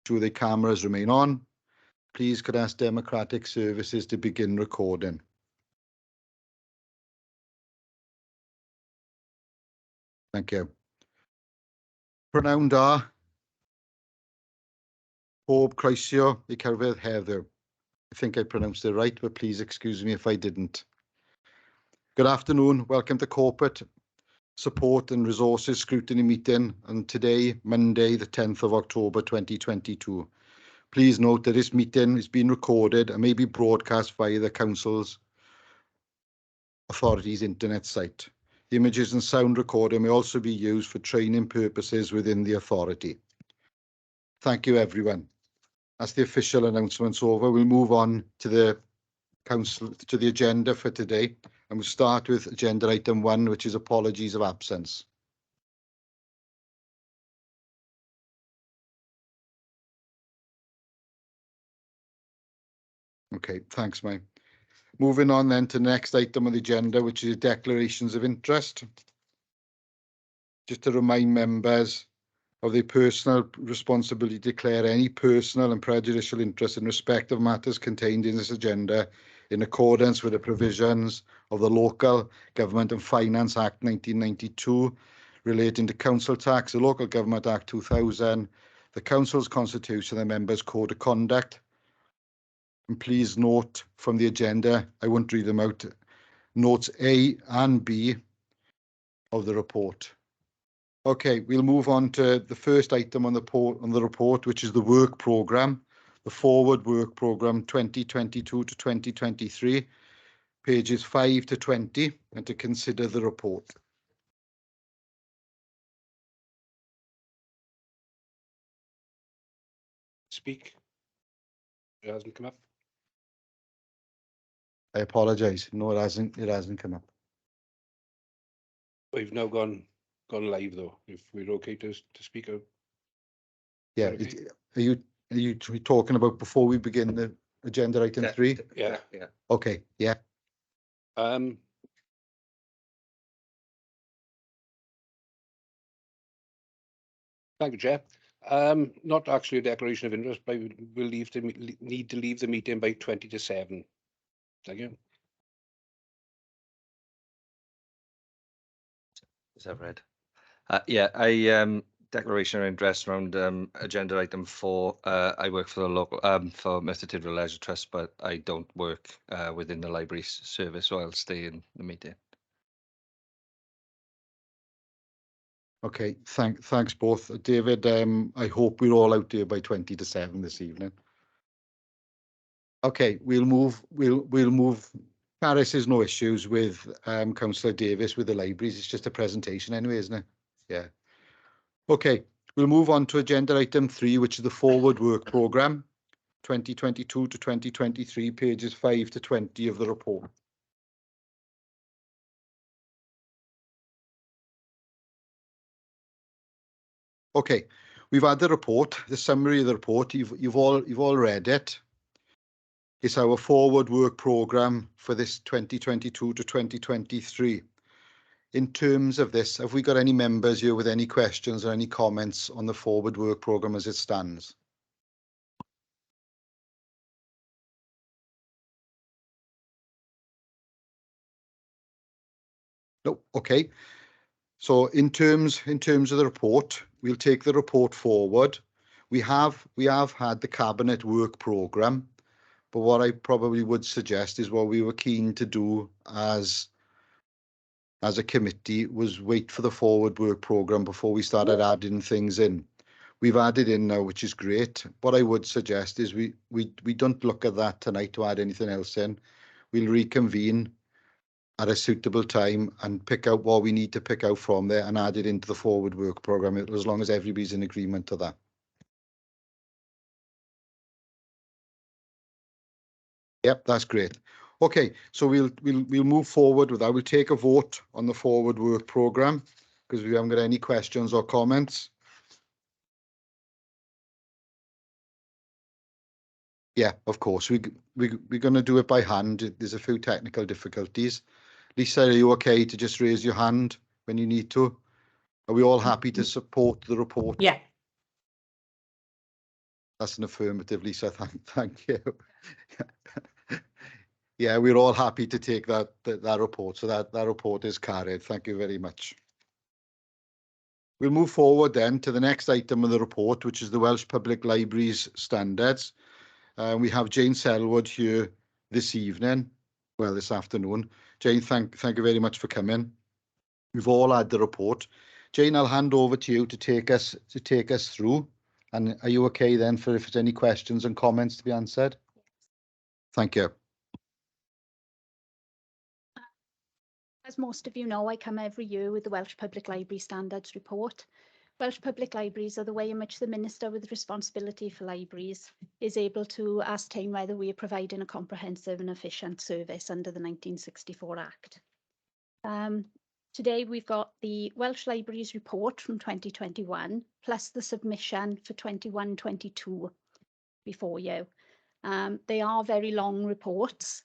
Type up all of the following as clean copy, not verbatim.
Do the cameras remain on? Please could I ask Democratic Services to begin recording. Thank you. Prynawn da. Pob croesio I cerdded heddiw. I think I pronounced it right, but please excuse me if I didn't. Good afternoon. Welcome to Corporate Support and Resources Scrutiny meeting on today, Monday, the 10th of October 2022. Please note that this meeting is being recorded and may be broadcast via the Council's Authority's internet site. The images and sound recording may also be used for training purposes within the Authority. Thank you, everyone. That's the official announcements over. We'll move on to the Council, to the agenda for today, and we'll start with agenda item 1, which is apologies of absence. Okay, thanks, Mike. Moving on then to the next item on the agenda, which is declarations of interest. Just to remind members of their personal responsibility to declare any personal and prejudicial interest in respect of matters contained in this agenda in accordance with the provisions of the Local Government and Finance Act 1992 relating to Council Tax, the Local Government Act 2000, the Council's Constitution and the Members' Code of Conduct. And please note from the agenda, I won't read them out, notes A and B of the report. Okay, we'll move on to the first item on the report, which is the work programme, the Forward Work Programme 2022 to 2023, pages 5 to 20, and to consider the report. Speak. It hasn't come up. I apologise. No, it hasn't come up. We've now gone live though. If we're okay to speak out. Yeah, okay. Are you talking about before we begin the agenda item 3? Yeah. Okay, yeah. Thank you, Chair. Not actually a declaration of interest, but we'll need to leave the meeting by 20 to 7. Thank you. Is that right? Yeah, declaration of interest around agenda item 4. I work for the local for Mr. Tidwell Leisure Trust, but I don't work within the library service, so I'll stay in the meeting. Okay, thanks both, David. I hope we're all out there by 20 to 7 this evening. Okay, we'll move. Paris has no issues with Councillor Davis with the libraries. It's just a presentation anyway, isn't it? Yeah. Okay, we'll move on to agenda item 3, which is the Forward Work Programme 2022 to 2023, pages 5 to 20 of the report. Okay, we've had the report, the summary of the report. You've all read it. It's our Forward Work Programme for this 2022 to 2023. In terms of this, have we got any members here with any questions or any comments on the Forward Work Programme as it stands? No. Okay. So in terms of the report, we'll take the report forward. We have had the Cabinet Work Programme, but what I probably would suggest is what we were keen to do as a committee was wait for the Forward Work Programme before we started adding things in. We've added in now, which is great. What I would suggest is we don't look at that tonight to add anything else in. We'll reconvene at a suitable time and pick out what we need to pick out from there and add it into the Forward Work Programme, as long as everybody's in agreement to that. Yep, that's great. Okay, so we'll move forward with that. We'll take a vote on the Forward Work Programme because we haven't got any questions or comments. Yeah, of course. We're going to do it by hand. There's a few technical difficulties. Lisa, are you okay to just raise your hand when you need to? Are we all happy to support the report? Yeah. That's an affirmative, Lisa. Thank you. Yeah, we're all happy to take that report. So that report is carried. Thank you very much. We'll move forward then to the next item of the report, which is the Welsh Public Libraries Standards. We have Jane Selwood here this evening, well, this afternoon. Jane, thank you very much for coming. We've all had the report. Jane, I'll hand over to you to take us through. And are you okay then for if there's any questions and comments to be answered? Thank you. As most of you know, I come every year with the Welsh Public Library Standards report. Welsh Public Libraries are the way in which the Minister with responsibility for libraries is able to ascertain whether we are providing a comprehensive and efficient service under the 1964 Act. Today we've got the Welsh Libraries report from 2021 plus the submission for 21-22 before you. They are very long reports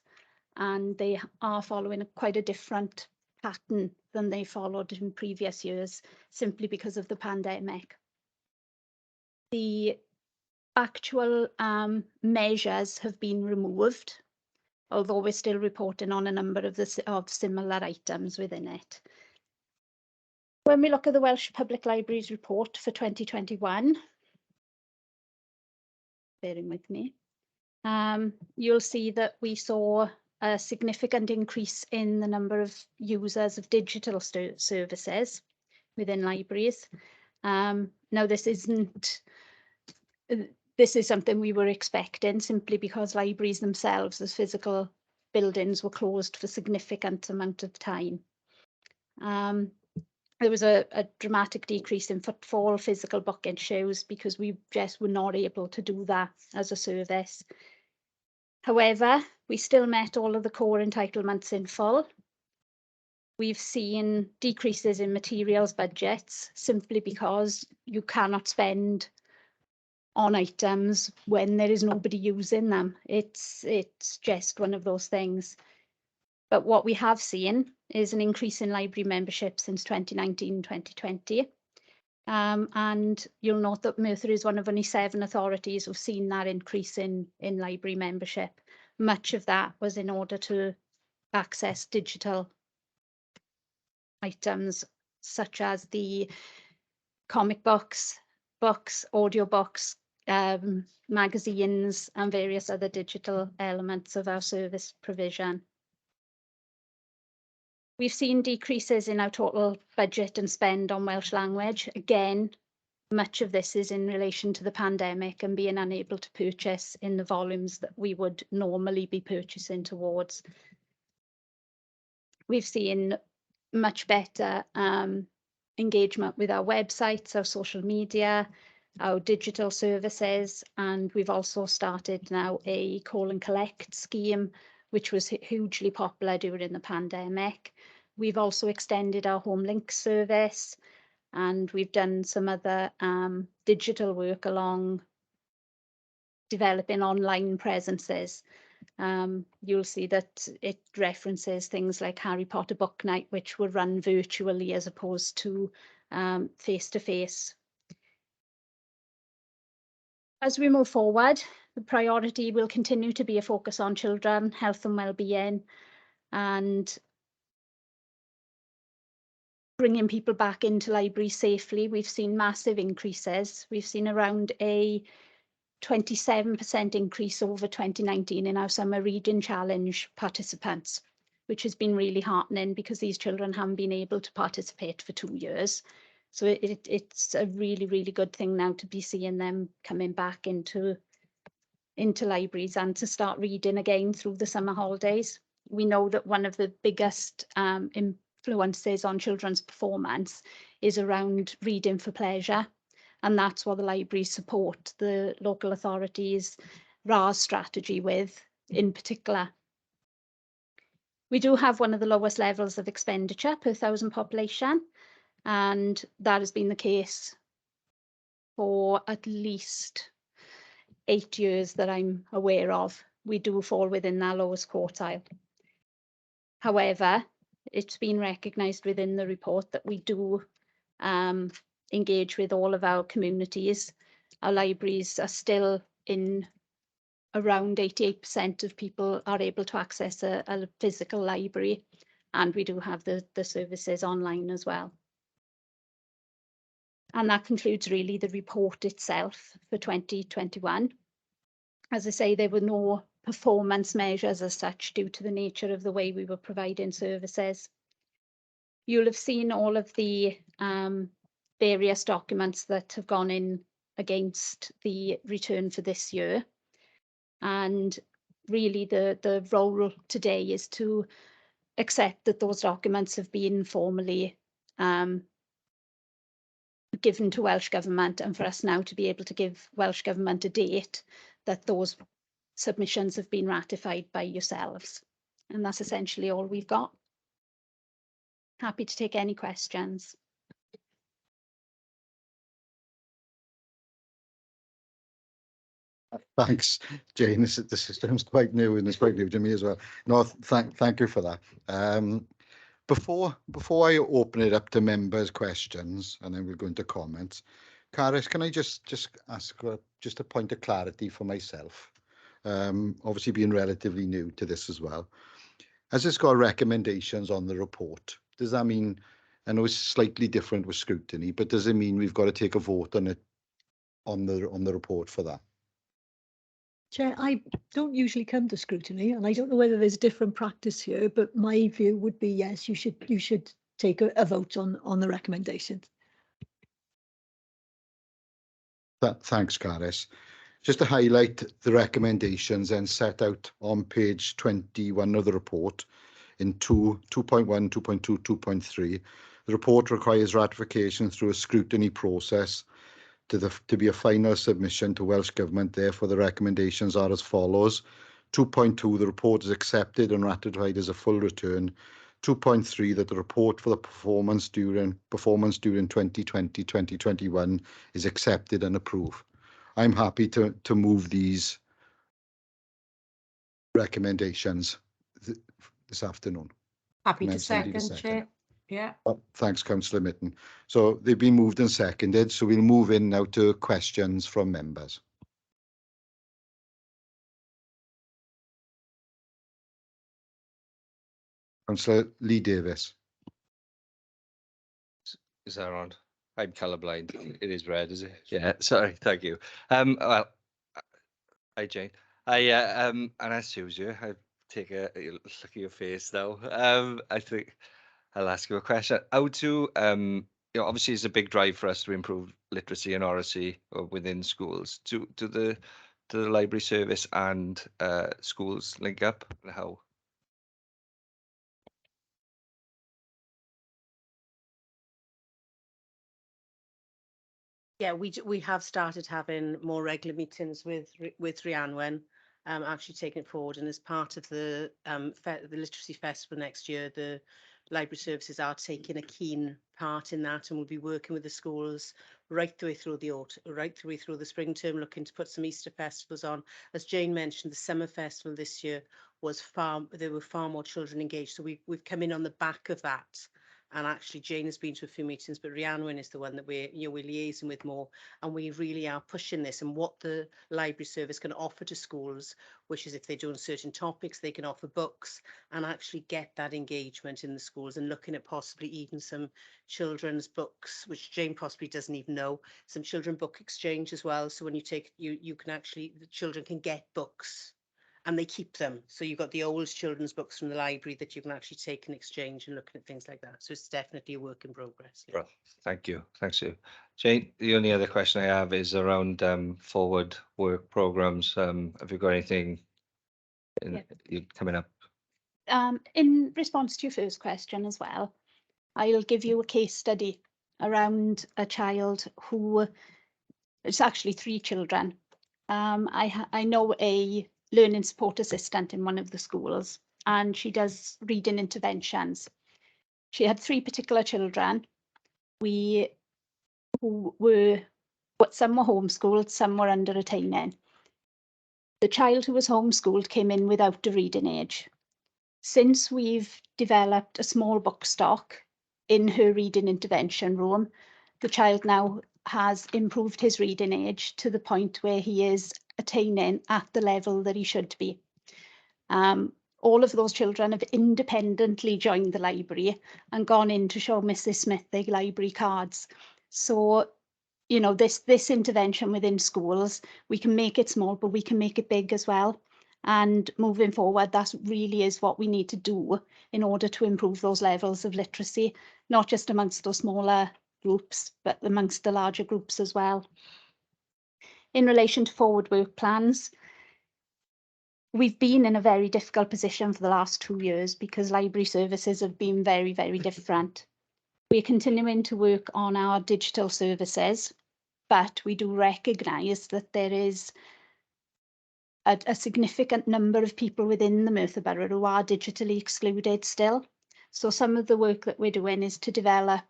and they are following quite a different pattern than they followed in previous years, simply because of the pandemic. The actual measures have been removed, although we're still reporting on a number of similar items within it. When we look at the Welsh Public Libraries report for 2021, bearing with me, you'll see that we saw a significant increase in the number of users of digital services within libraries. Now, this is something we were expecting simply because libraries themselves as physical buildings were closed for a significant amount of time. There was a dramatic decrease in footfall, physical book issues, because we just were not able to do that as a service. However, we still met all of the core entitlements in full. We've seen decreases in materials budgets simply because you cannot spend on items when there is nobody using them. It's just one of those things. But what we have seen is an increase in library membership since 2019-2020. And you'll note that Merthyr is one of only 7 authorities who've seen that increase in library membership. Much of that was in order to access digital items such as the comic books, audiobooks, magazines and various other digital elements of our service provision. We've seen decreases in our total budget and spend on Welsh language. Again, much of this is in relation to the pandemic and being unable to purchase in the volumes that we would normally be purchasing towards. We've seen much better engagement with our websites, our social media, our digital services, and we've also started now a call and collect scheme, which was hugely popular during the pandemic. We've also extended our home link service, and we've done some other digital work along developing online presences. You'll see that it references things like Harry Potter book night, which were run virtually as opposed to face-to-face. As we move forward, the priority will continue to be a focus on children, health and well-being, and bringing people back into libraries safely. We've seen massive increases. We've seen around a 27% increase over 2019 in our summer reading challenge participants, which has been really heartening because these children haven't been able to participate for 2 years. So it's a really, really good thing now to be seeing them coming back into libraries and to start reading again through the summer holidays. We know that one of the biggest influences on children's performance is around reading for pleasure. And that's what the libraries support the local authorities' RAS strategy with in particular. We do have one of the lowest levels of expenditure per 1,000 population, and that has been the case for at least 8 years that I'm aware of. We do fall within that lowest quartile. However, it's been recognised within the report that we do engage with all of our communities our libraries are still in around 88% of people are able to access a physical library, and we do have the services online as well. And that concludes really the report itself for 2021. As I say, there were no performance measures as such due to the nature of the way we were providing services. You'll have seen all of the various documents that have gone in against the return for this year. And really the role today is to accept that those documents have been formally given to Welsh Government, and for us now to be able to give Welsh Government a date that those submissions have been ratified by yourselves. And that's essentially all we've got. Happy to take any questions. Thanks, Jane. The system's quite new and it's quite new to me as well. No, thank you for that. Before I open it up to members' questions, and then we'll go into comments, Caris, can I just ask just a point of clarity for myself? Obviously being relatively new to this as well. Has this got recommendations on the report? Does that mean, I know it's slightly different with scrutiny, but does it mean we've got to take a vote on it on the report for that? Chair, I don't usually come to scrutiny, and I don't know whether there's a different practice here, but my view would be yes, you should take a vote on the recommendations. Thanks, Caris. Just to highlight the recommendations and set out on page 21 of the report in 2.1, 2.2, 2.3. The report requires ratification through a scrutiny process to be a final submission to Welsh Government. Therefore, the recommendations are as follows. 2.2, the report is accepted and ratified as a full return. 2.3, that the report for the performance during 2020-2021 is accepted and approved. I'm happy to move these recommendations this afternoon. Happy to second, Chair. Yeah. Oh, thanks, Councillor Mitten. So they've been moved and seconded, so we'll move in now to questions from members. Councillor Lee Davis. Is that on? I'm colourblind. It is red, is it? Yeah, sorry, thank you. Well, hi Jane. And as Susie, I take a look at your face now. I think I'll ask you a question. How to, obviously it's a big drive for us to improve literacy and oracy within schools. Do the library service and schools link up? How? Yeah, we have started having more regular meetings with Rhianwen, actually taking it forward, and as part of the Literacy Festival next year, the library services are taking a keen part in that, and we'll be working with the schools right the way through the autumn, right the way through the spring term, looking to put some Easter festivals on. As Jane mentioned, the summer festival this year was there were far more children engaged, so we've come in on the back of that. And actually, Jane has been to a few meetings, but Rhianwen is the one that we're liaising with more, and we really are pushing this and what the library service can offer to schools, which is if they're doing certain topics, they can offer books and actually get that engagement in the schools, and looking at possibly even some children's books, which Jane possibly doesn't even know, some children book exchange as well. So when you take, you can actually, the children can get books and they keep them. So you've got the old children's books from the library that you can actually take and exchange, and looking at things like that. So it's definitely a work in progress. Yeah. Well, thank you. Thanks, Sue. Jane, the only other question I have is around forward work programs. Have you got anything coming up? In response to your first question as well, I'll give you a case study around a child who, it's actually 3 children. I know a learning support assistant in one of the schools, and she does reading interventions. She had 3 particular children. Some were homeschooled, some were under retaining. The child who was homeschooled came in without a reading age. Since we've developed a small book stock in her reading intervention room, the child now has improved his reading age to the point where he is attaining at the level that he should be. All of those children have independently joined the library and gone in to show Mrs. Smith their library cards. So, you know, this intervention within schools, we can make it small, but we can make it big as well. And moving forward, that really is what we need to do in order to improve those levels of literacy, not just amongst those smaller groups, but amongst the larger groups as well. In relation to forward work plans, we've been in a very difficult position for the last 2 years because library services have been very, very different. We're continuing to work on our digital services, but we do recognise that there is a significant number of people within the Merthyr Borough who are digitally excluded still. So some of the work that we're doing is to develop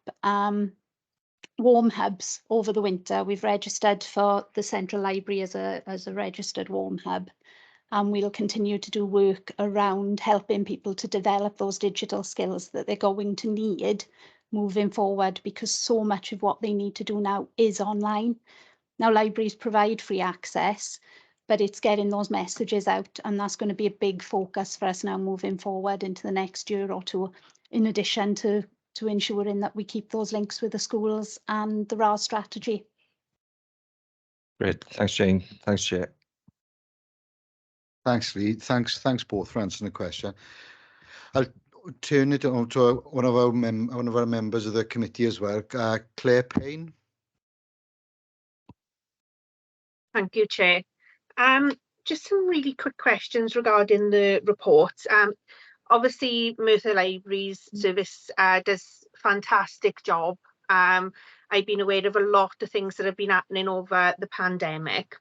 warm hubs over the winter. We've registered for the Central Library as a registered warm hub. And we'll continue to do work around helping people to develop those digital skills that they're going to need moving forward, because so much of what they need to do now is online. Now, libraries provide free access, but it's getting those messages out, and that's going to be a big focus for us now moving forward into the next year or two, in addition to ensuring that we keep those links with the schools and the RAS strategy. Great, thanks Jane, thanks Chair. Thanks, Lee. Thanks both for answering the question. I'll turn it on to one of our members of the committee as well, Claire Payne. Thank you, Chair. Just some really quick questions regarding the report. Obviously, Merthyr Libraries Service does a fantastic job. I've been aware of a lot of things that have been happening over the pandemic.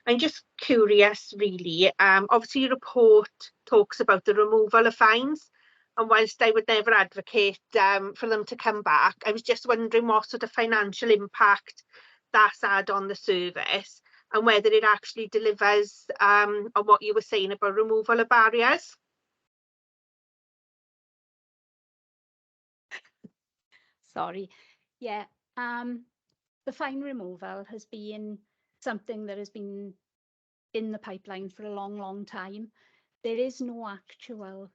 I'm just curious, really. Obviously, your report talks about the removal of fines, and whilst I would never advocate for them to come back, I was just wondering what sort of financial impact that's had on the service and whether it actually delivers on what you were saying about removal of barriers. Sorry. Yeah, the fine removal has been something that has been in the pipeline for a long time. There is no actual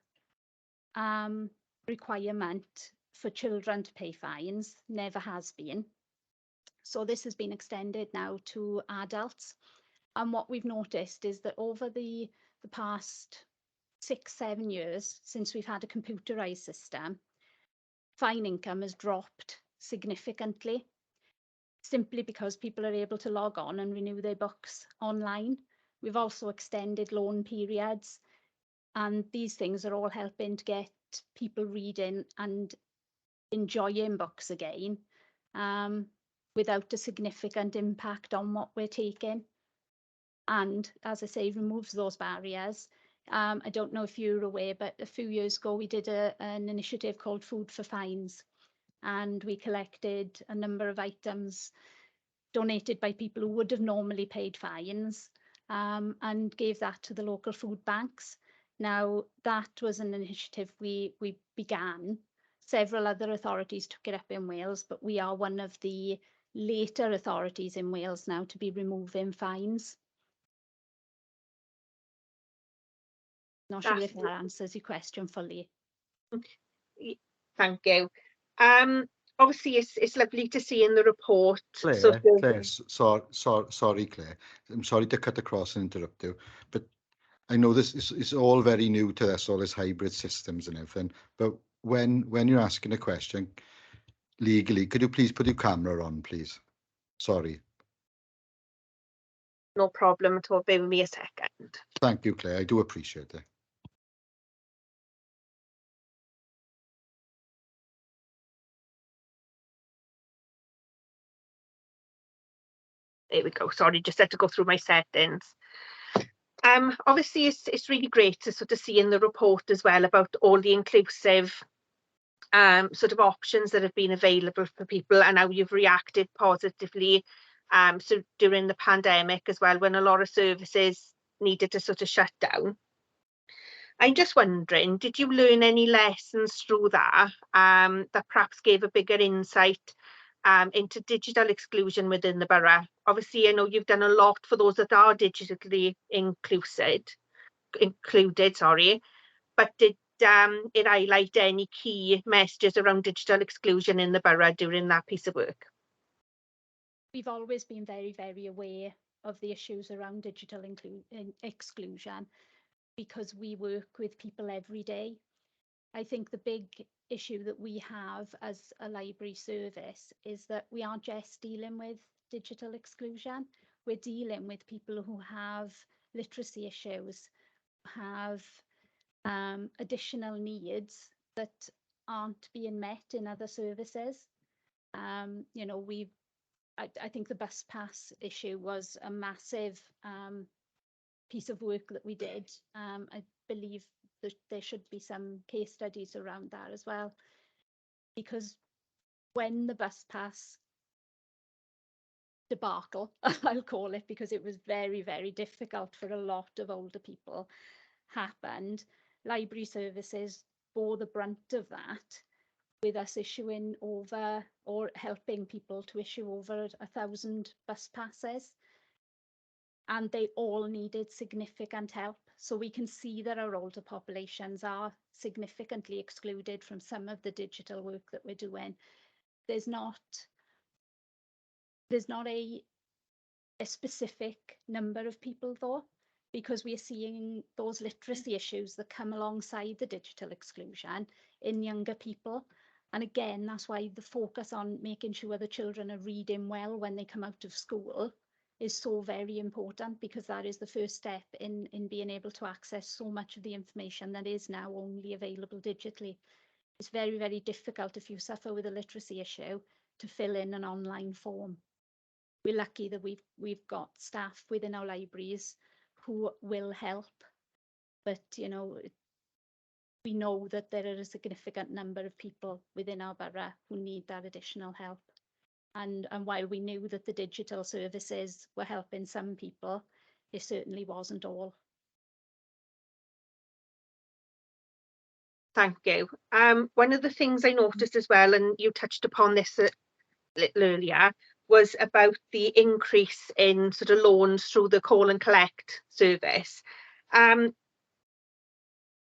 requirement for children to pay fines, never has been. So this has been extended now to adults. And what we've noticed is that over the past 6-7 years, since we've had a computerized system, fine income has dropped significantly, simply because people are able to log on and renew their books online. We've also extended loan periods, and these things are all helping to get people reading and enjoying books again, without a significant impact on what we're taking. And as I say, removes those barriers. I don't know if you're aware, but a few years ago we did an initiative called Food for Fines, and we collected a number of items donated by people who would have normally paid fines, and gave that to the local food banks. Now, that was an initiative we began. Several other authorities took it up in Wales, but we are one of the later authorities in Wales now to be removing fines. Not sure if that answers your question fully. Thank you. Obviously, it's lovely to see in the report. Claire, Claire, sorry, Claire. I'm sorry to cut across and interrupt you, but I know this is all very new to us, all this hybrid systems and everything. But when you're asking a question legally, could you please put your camera on, please? Sorry. No problem at all. Bear with me a second. Thank you, Claire. I do appreciate it. There we go. Sorry, just had to go through my settings. Obviously, it's really great to sort of see in the report as well about all the inclusive sort of options that have been available for people, and how you've reacted positively so during the pandemic as well, when a lot of services needed to sort of shut down. I'm just wondering, did you learn any lessons through that that perhaps gave a bigger insight into digital exclusion within the borough? Obviously, I know you've done a lot for those that are digitally included, sorry, but did it highlight any key messages around digital exclusion in the borough during that piece of work? We've always been very, very aware of the issues around digital exclusion because we work with people every day. I think the big issue that we have as a library service is that we aren't just dealing with digital exclusion, we're dealing with people who have literacy issues, have additional needs that aren't being met in other services. You know, I think the bus pass issue was a massive piece of work that we did. I believe that there should be some case studies around that as well, because when the bus pass debacle, I'll call it, because it was very, very difficult for a lot of older people, happened, library services bore the brunt of that, with us issuing over, or helping people to issue over 1,000 bus passes. And they all needed significant help. So we can see that our older populations are significantly excluded from some of the digital work that we're doing. There's not a specific number of people though, because we're seeing those literacy issues that come alongside the digital exclusion in younger people. And again, that's why the focus on making sure the children are reading well when they come out of school is so very important, because that is the first step in being able to access so much of the information that is now only available digitally. It's very, very difficult if you suffer with a literacy issue to fill in an online form. We're lucky that we've got staff within our libraries who will help, but you know, we know that there are a significant number of people within our borough who need that additional help. And while we knew that the digital services were helping some people, it certainly wasn't all. Thank you. One of the things I noticed as well, and you touched upon this a little earlier, was about the increase in sort of loans through the call and collect service.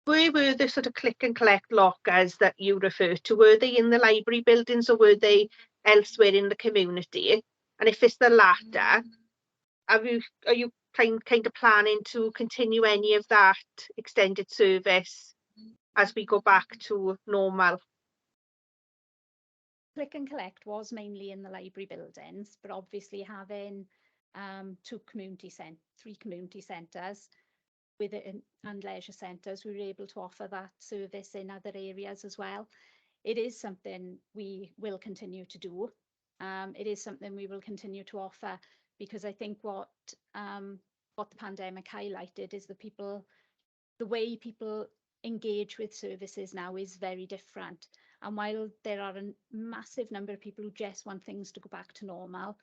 Where were the sort of click and collect lockers that you refer to? Were they in the library buildings or were they elsewhere in the community? And if it's the latter, are you kind of planning to continue any of that extended service as we go back to normal? Click and collect was mainly in the library buildings, but obviously having three community centres with it and leisure centres, we were able to offer that service in other areas as well. It is something we will continue to do. It is something we will continue to offer, because I think what the pandemic highlighted is the way people engage with services now is very different. And while there are a massive number of people who just want things to go back to normal,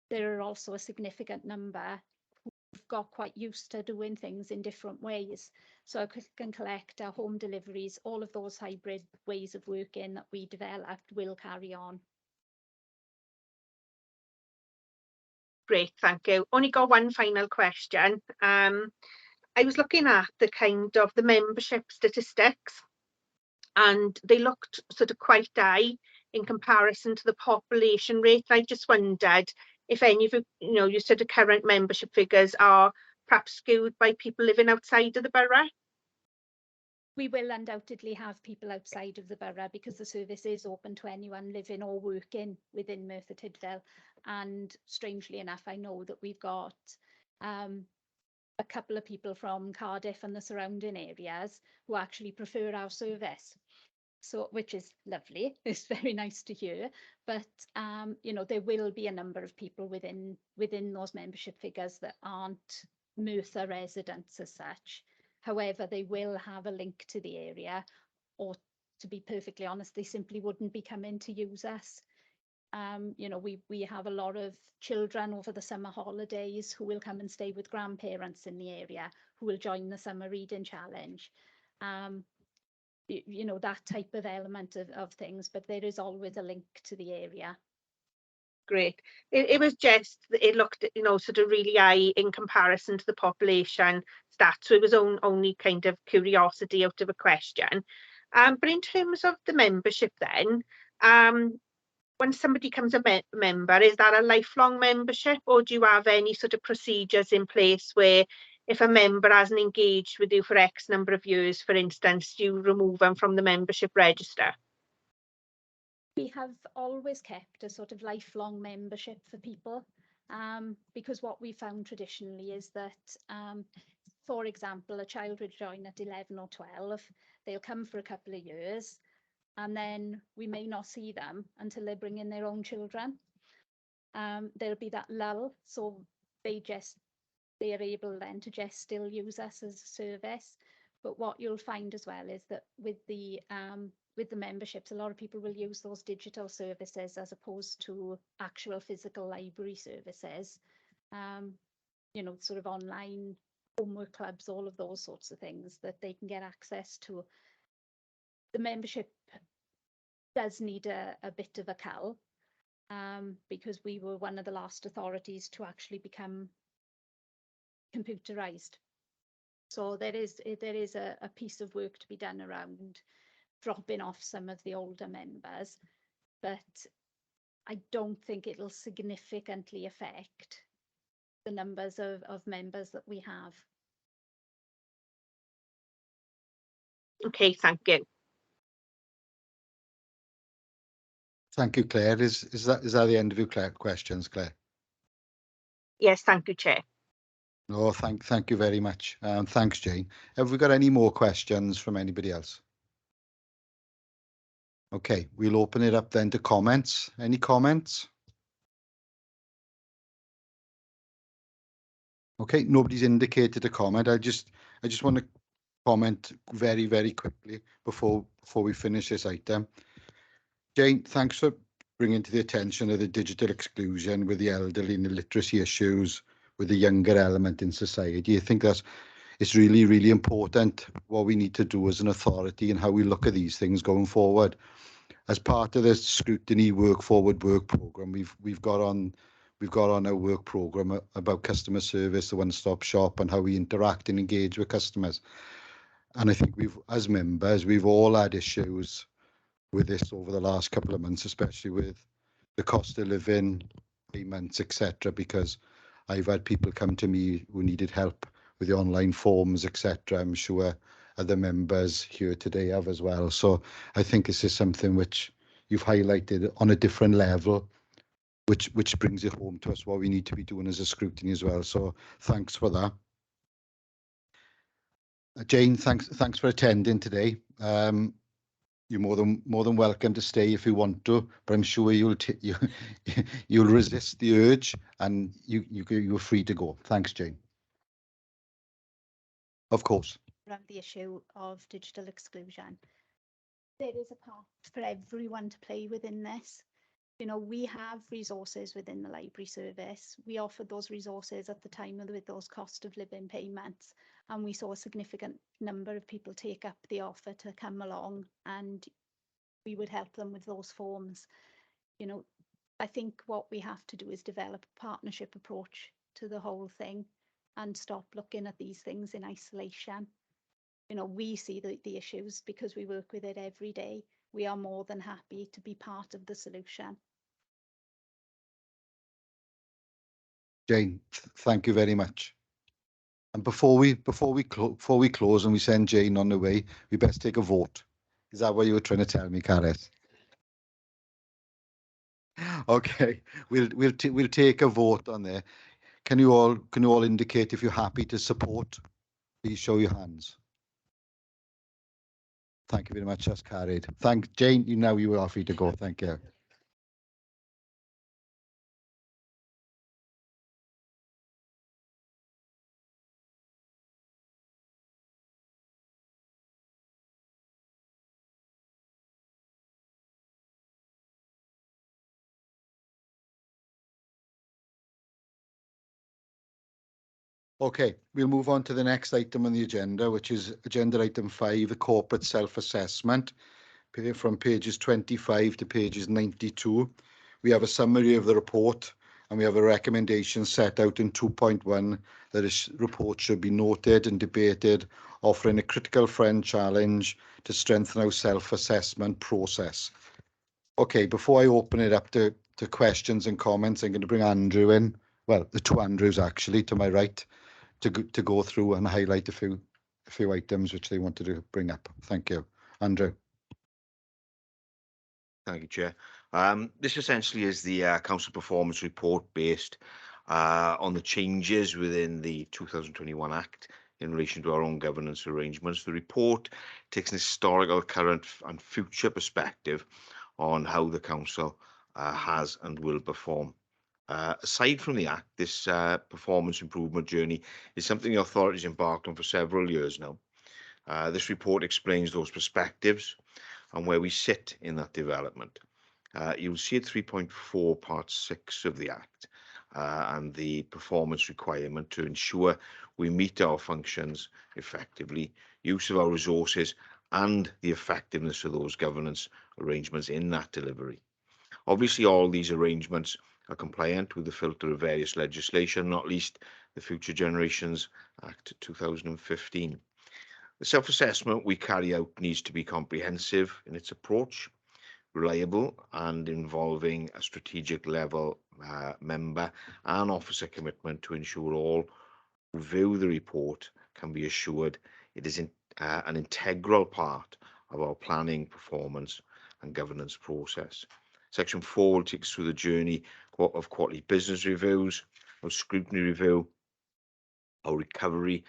there are also a significant number who've got quite used to doing things in different ways. So our click and collect, our home deliveries, all of those hybrid ways of working that we developed will carry on. Great, thank you. Only got one final question. I was looking at the membership statistics, and they looked sort of quite high in comparison to the population rate. I just wondered if any of your sort of current membership figures are perhaps skewed by people living outside of the borough. We will undoubtedly have people outside of the borough, because the service is open to anyone living or working within Merthyr Tydfil. And strangely enough, I know that we've got a couple of people from Cardiff and the surrounding areas who actually prefer our service. So, which is lovely. It's very nice to hear. But there will be a number of people within those membership figures that aren't Merthyr residents as such. However, they will have a link to the area, or to be perfectly honest, they simply wouldn't be coming to use us. We have a lot of children over the summer holidays who will come and stay with grandparents in the area, who will join the summer reading challenge. That type of element of things, but there is always a link to the area. Great. It was just, it looked, you know, sort of really high in comparison to the population stats. So it was only kind of curiosity out of a question. But in terms of the membership then, when somebody becomes a member, is that a lifelong membership, or do you have any sort of procedures in place where if a member hasn't engaged with you for X number of years, for instance, do you remove them from the membership register? We have always kept a sort of lifelong membership for people, because what we found traditionally is that, for example, a child would join at 11 or 12, they'll come for a couple of years, and then we may not see them until they bring in their own children. There'll be that lull, so they are able then to just still use us as a service. But what you'll find as well is that with the memberships, a lot of people will use those digital services as opposed to actual physical library services. You know, sort of online homework clubs, all of those sorts of things that they can get access to. The membership does need a bit of a cull, because we were one of the last authorities to actually become computerized. So there is a piece of work to be done around dropping off some of the older members, but I don't think it'll significantly affect the numbers of members that we have. Okay, thank you. Thank you, Claire. Is that the end of your questions, Claire? Yes, thank you, Chair. No, thank you very much. Thanks, Jane. Have we got any more questions from anybody else? Okay, we'll open it up then to comments. Any comments? Okay, nobody's indicated a comment. I just want to comment very, very quickly before we finish this item. Jane, thanks for bringing to the attention of the digital exclusion with the elderly and the literacy issues with the younger element in society. I think it's really, really important what we need to do as an authority and how we look at these things going forward. As part of the Scrutiny Work Forward work programme, we've got on a work programme about customer service, the one-stop shop, and how we interact and engage with customers. And I think as members, we've all had issues with this over the last couple of months, especially with the cost of living, payments, etc. Because I've had people come to me who needed help with the online forms, etc. I'm sure other members here today have as well. So I think this is something which you've highlighted on a different level, which brings it home to us what we need to be doing as a scrutiny as well. So thanks for that. Jane, thanks for attending today. You're more than welcome to stay if you want to, but I'm sure you'll resist the urge, and you're free to go. Thanks, Jane. Of course. Around the issue of digital exclusion, there is a part for everyone to play within this. You know, we have resources within the library service. We offered those resources at the time with those cost of living payments, and we saw a significant number of people take up the offer to come along, and we would help them with those forms. You know, I think what we have to do is develop a partnership approach to the whole thing and stop looking at these things in isolation. You know, we see the issues because we work with it every day. We are more than happy to be part of the solution. Jane, thank you very much. And before we close and we send Jane on the way, we best take a vote. Is that what you were trying to tell me, Careth? Okay, we'll take a vote on there. Can you all indicate if you're happy to support? Please show your hands. Thank you very much. That's carried. Thank Jane. You are free to go. Thank you. Okay, we'll move on to the next item on the agenda, which is agenda item 5, the corporate self-assessment, from pages 25 to pages 92, we have a summary of the report, and we have a recommendation set out in 2.1 that this report should be noted and debated, offering a critical friend challenge to strengthen our self-assessment process. Okay, before I open it up to questions and comments, I'm going to bring Andrew in. Well, the two Andrews actually to my right to go through and highlight a few items which they wanted to bring up. Thank you, Andrew. Thank you, Chair. This essentially is the council performance report based on the changes within the 2021 Act in relation to our own governance arrangements. The report takes an historical, current and future perspective on how the council has and will perform. Aside from the Act, this performance improvement journey is something the authorities embarked on for several years now. This report explains those perspectives and where we sit in that development. You'll see at 3.4 part 6 of the Act and the performance requirement to ensure we meet our functions effectively, use of our resources and the effectiveness of those governance arrangements in that delivery. Obviously, all these arrangements are compliant with the filter of various legislation, not least the Future Generations Act 2015. The self-assessment we carry out needs to be comprehensive in its approach, reliable and involving a strategic level member and officer commitment to ensure all who view the report can be assured it is an integral part of our planning, performance and governance process. Section 4 will take us through the journey of quarterly business reviews, our scrutiny review, our recovery,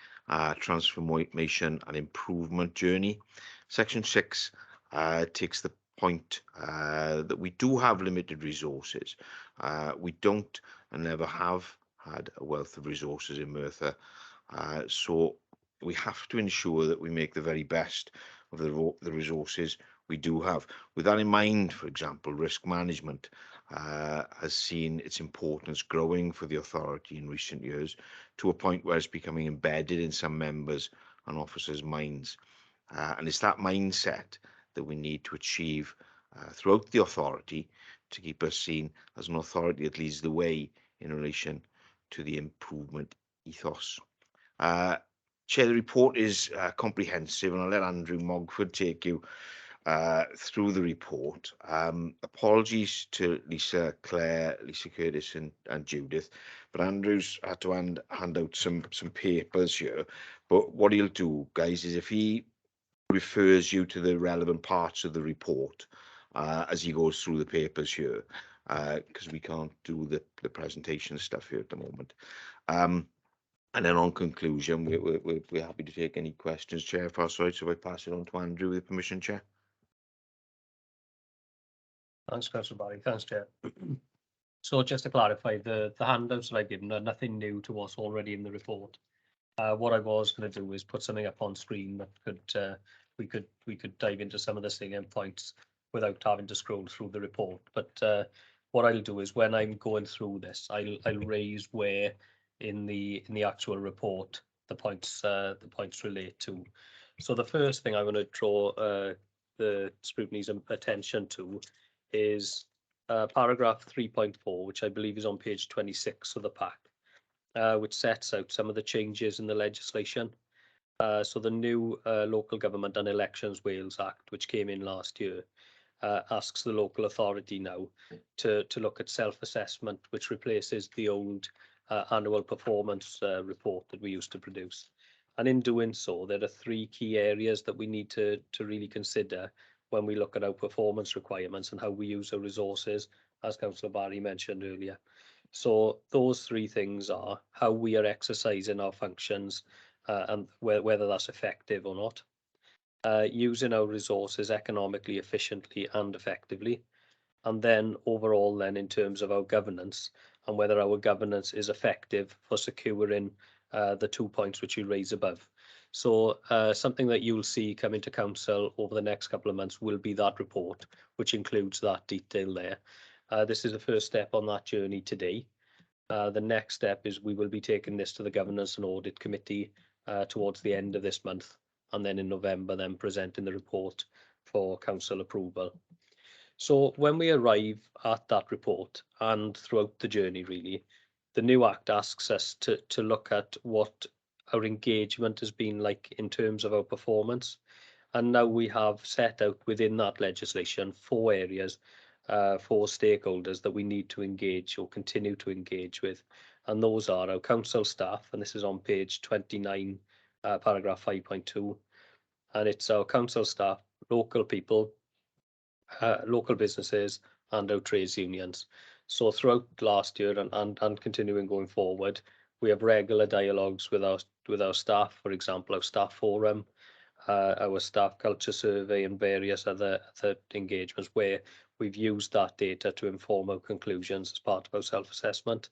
transformation and improvement journey. Section 6 takes the point that we do have limited resources. We don't and never have had a wealth of resources in Merthyr, so we have to ensure that we make the very best of the resources we do have. With that in mind, for example, risk management has seen its importance growing for the authority in recent years to a point where it's becoming embedded in some members and officers' minds. And it's that mindset that we need to achieve throughout the authority to keep us seen as an authority that leads the way in relation to the improvement ethos. Chair, the report is comprehensive, and I'll let Andrew Mogford take you through the report. Apologies to Lisa, Claire, Lisa Curtis and Judith, but Andrew's had to hand out some papers here. But what he'll do, guys, is if he refers you to the relevant parts of the report as he goes through the papers here, because we can't do the presentation stuff here at the moment. And then on conclusion, we're happy to take any questions, Chair, if that's right. So I pass it on to Andrew with permission, Chair. Thanks, Councillor Barry. Thanks, Chair. So just to clarify, the handouts that I've given are nothing new to what's already in the report. What I was going to do is put something up on screen that we could dive into some of the salient points without having to scroll through the report. But what I'll do is when I'm going through this, I'll raise where in the actual report the points relate to. So the first thing I want to draw the scrutiny's attention to is paragraph 3.4, which I believe is on page 26 of the pack, which sets out some of the changes in the legislation. So the new Local Government and Elections Wales Act, which came in last year, asks the local authority now to look at self-assessment, which replaces the old annual performance report that we used to produce. And in doing so, there are three key areas that we need to really consider when we look at our performance requirements and how we use our resources, as Councillor Barry mentioned earlier. So those three things are how we are exercising our functions and whether that's effective or not, using our resources economically, efficiently and effectively, and then overall then in terms of our governance and whether our governance is effective for securing the 2 points which you raise above. So something that you'll see coming to council over the next couple of months will be that report, which includes that detail there. This is the first step on that journey today. The next step is we will be taking this to the Governance and Audit Committee towards the end of this month, and then in November then presenting the report for council approval. So when we arrive at that report and throughout the journey, really, the new Act asks us to look at what our engagement has been like in terms of our performance. And now we have set out within that legislation 4 areas, 4 stakeholders that we need to engage or continue to engage with. And those are our council staff, and this is on page 29, paragraph 5.2. And it's our council staff, local people, local businesses, and our trades unions. So throughout last year and continuing going forward, we have regular dialogues with our staff, for example, our staff forum, our staff culture survey, and various other engagements where we've used that data to inform our conclusions as part of our self-assessment.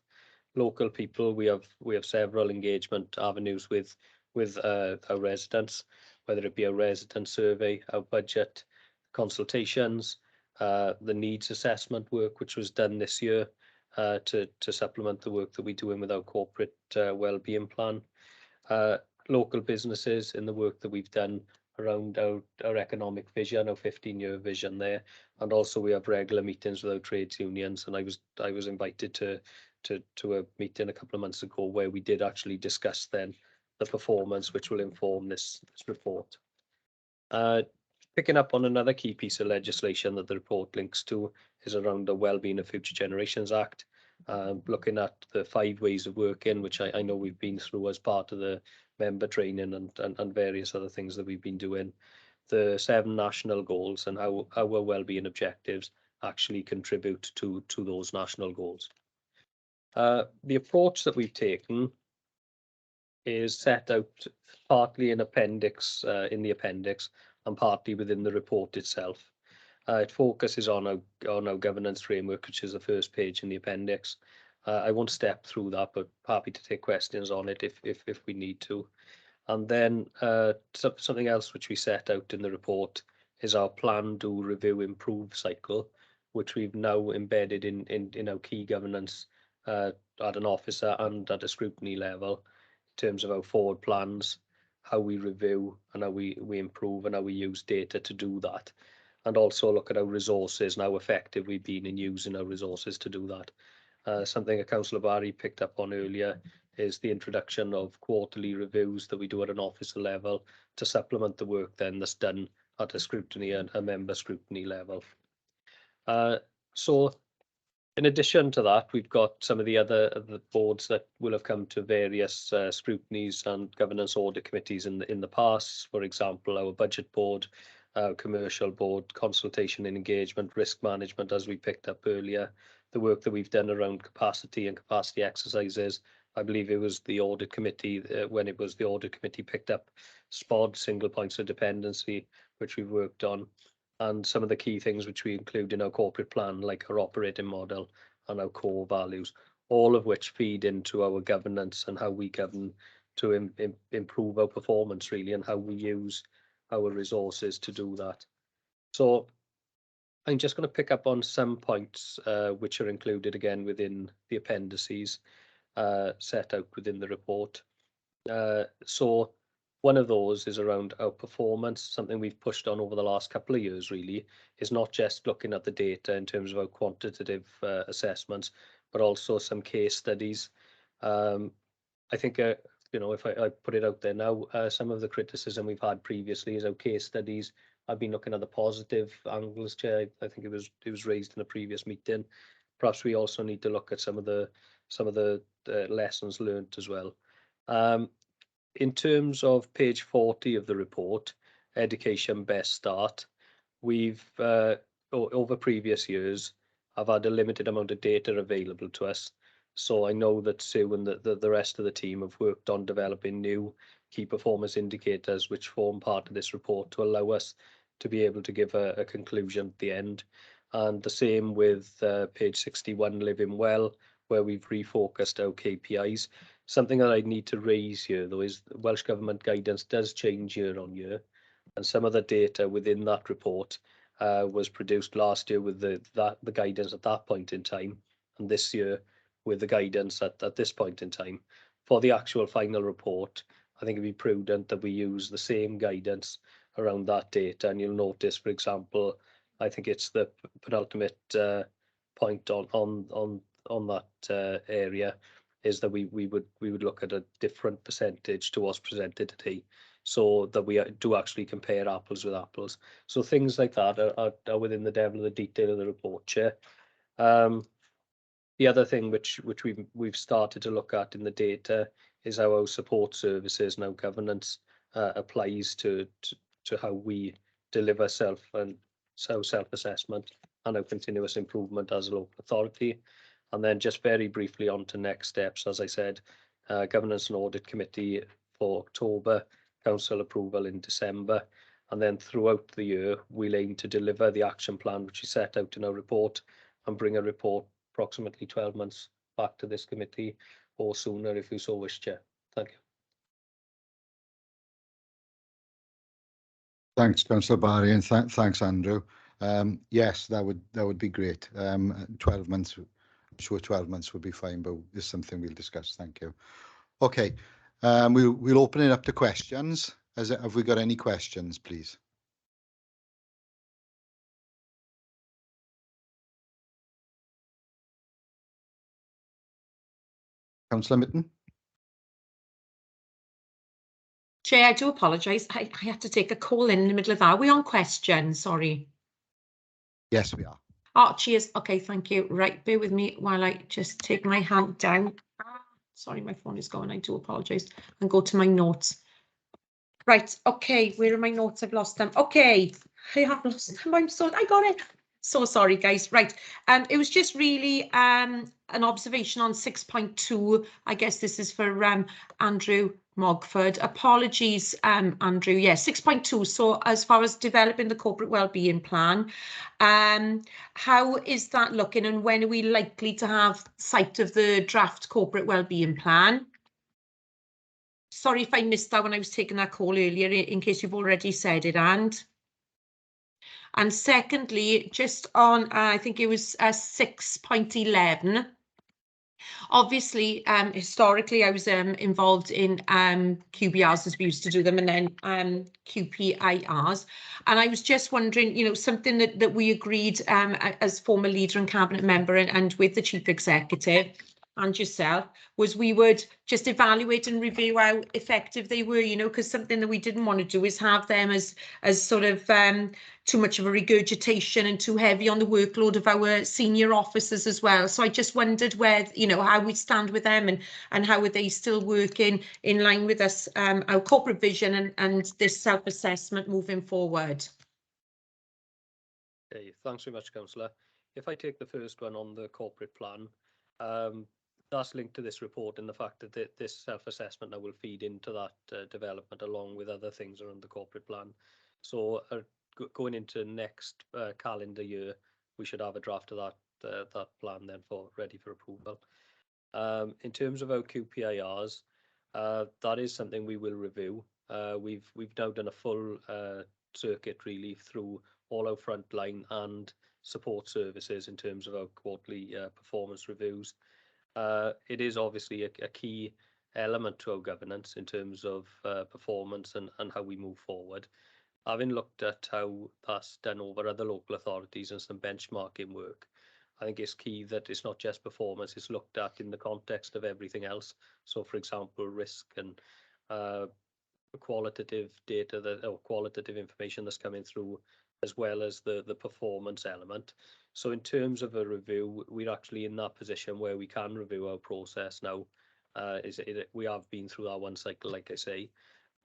Local people, we have several engagement avenues with our residents, whether it be a resident survey, our budget consultations, the needs assessment work which was done this year to supplement the work that we're doing with our corporate wellbeing plan. Local businesses in the work that we've done around our economic vision, our 15-year vision there, and also we have regular meetings with our trades unions. And I was invited to a meeting a couple of months ago where we did actually discuss then the performance which will inform this report. Picking up on another key piece of legislation that the report links to is around the Wellbeing of Future Generations Act, looking at the 5 ways of working, which I know we've been through as part of the member training and various other things that we've been doing, the 7 national goals and how our wellbeing objectives actually contribute to those national goals. The approach that we've taken is set out partly in the appendix and partly within the report itself. It focuses on our governance framework, which is the first page in the appendix. I won't step through that, but happy to take questions on it if we need to. And then something else which we set out in the report is our plan, do, review, improve cycle, which we've now embedded in our key governance at an officer and at a scrutiny level in terms of our forward plans, how we review and how we improve and how we use data to do that. And also look at our resources and how effective we've been in using our resources to do that. Something that Councillor Barry picked up on earlier is the introduction of quarterly reviews that we do at an officer level to supplement the work then that's done at a scrutiny and a member scrutiny level. So in addition to that, we've got some of the boards that will have come to various scrutinies and governance audit committees in the past. For example, our budget board, our commercial board, consultation and engagement, risk management, as we picked up earlier, the work that we've done around capacity and capacity exercises. I believe it was the audit committee, when it was the audit committee picked up SPOD, single points of dependency, which we've worked on, and some of the key things which we include in our corporate plan, like our operating model and our core values, all of which feed into our governance and how we govern to improve our performance, really, and how we use our resources to do that. So I'm just going to pick up on some points which are included again within the appendices set out within the report. So one of those is around our performance. Something we've pushed on over the last couple of years really is not just looking at the data in terms of our quantitative assessments, but also some case studies. I think you know, if I put it out there now, some of the criticism we've had previously is our case studies. I've been looking at the positive angles, Chair. I think it was raised in a previous meeting. Perhaps we also need to look at some of the lessons learned as well. In terms of page 40 of the report, Education Best Start, we've over previous years have had a limited amount of data available to us. So I know that Sue and the rest of the team have worked on developing new key performance indicators which form part of this report to allow us to be able to give a conclusion at the end. And the same with page 61, Living Well, where we've refocused our KPIs. Something that I need to raise here, though, is the Welsh Government guidance does change year on year, and some of the data within that report was produced last year with the guidance at that point in time, and this year with the guidance at this point in time. For the actual final report, I think it'd be prudent that we use the same guidance around that data, and you'll notice, for example, I think it's the penultimate point on that area is that we would look at a different percentage to what's presented today, so that we do actually compare apples with apples. So things like that are within the devil of the detail of the report, Chair. The other thing which we've started to look at in the data is how our support services and how governance applies to how we deliver self-assessment and our continuous improvement as a local authority. And then just very briefly on to next steps, as I said, Governance and Audit Committee for October, Council approval in December, and then throughout the year we'll aim to deliver the action plan which is set out in our report and bring a report approximately 12 months back to this committee or sooner if you so wish, Chair. Thank you. Thanks, Councillor Barry, and thanks, Andrew. Yes, that would be great. 12 months, I'm sure 12 months would be fine, but it's something we'll discuss. Thank you. Okay, we'll open it up to questions. Have we got any questions, please? Councillor Mitten? Chair, I do apologise. I had to take a call in the middle of that. Are we on questions? Sorry. Yes, we are. Oh, cheers. Okay, thank you. Right, bear with me while I just take my hand down. Sorry, my phone is going. I do apologise. And go to my notes. Right, okay, where are my notes? I've lost them. Okay, I have lost them. I got it. So sorry, guys. Right, it was just really an observation on 6.2. I guess this is for Andrew Mogford. Apologies, Andrew. Yeah, 6.2. So as far as developing the corporate wellbeing plan, how is that looking, and when are we likely to have sight of the draft corporate wellbeing plan? Sorry if I missed that when I was taking that call earlier, in case you've already said it, and secondly, just on, I think it was 6.11. Obviously, historically, I was involved in QBRs as we used to do them, and then QPIRs. And I was just wondering, you know, something that we agreed as former leader and cabinet member and with the chief executive and yourself, was we would just evaluate and review how effective they were, you know, because something that we didn't want to do is have them as sort of too much of a regurgitation and too heavy on the workload of our senior officers as well. So I just wondered where, you know, how we stand with them, and how are they still working in line with us, our corporate vision and this self-assessment moving forward. Okay, thanks very much, Councillor. If I take the first one on the corporate plan, that's linked to this report and the fact that this self-assessment now will feed into that development along with other things around the corporate plan. So going into next calendar year, we should have a draft of that plan then ready for approval. In terms of our QPIRs, that is something we will review. We've now done a full circuit really through all our frontline and support services in terms of our quarterly performance reviews. It is obviously a key element to our governance in terms of performance and how we move forward. Having looked at how that's done over other local authorities and some benchmarking work, I think it's key that it's not just performance, it's looked at in the context of everything else. So, for example, risk and qualitative data or qualitative information that's coming through, as well as the performance element. So in terms of a review, we're actually in that position where we can review our process now. We have been through that one cycle, like I say,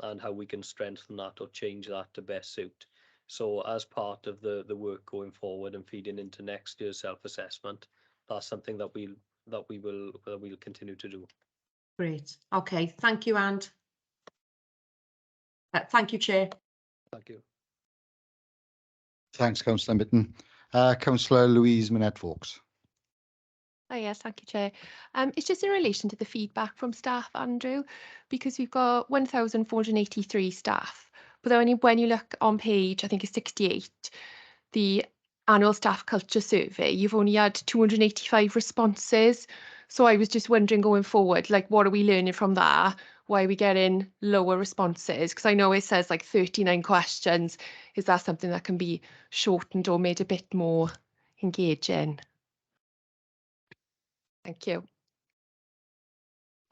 and how we can strengthen that or change that to best suit. So as part of the work going forward and feeding into next year's self-assessment, that's something that we'll continue to do. Great. Okay. Thank you, Anne. Thank you, Chair. Thank you. Thanks, Councillor Mitten. Councillor Louise Minette-Vaux. Oh, yes, thank you, Chair. It's just in relation to the feedback from staff, Andrew, because we've got 1,483 staff, but then when you look on page, I think it's 68, the annual staff culture survey, you've only had 285 responses. So I was just wondering going forward, like, what are we learning from that? Why are we getting lower responses? Because I know it says like 39 questions. Is that something that can be shortened or made a bit more engaging? Thank you.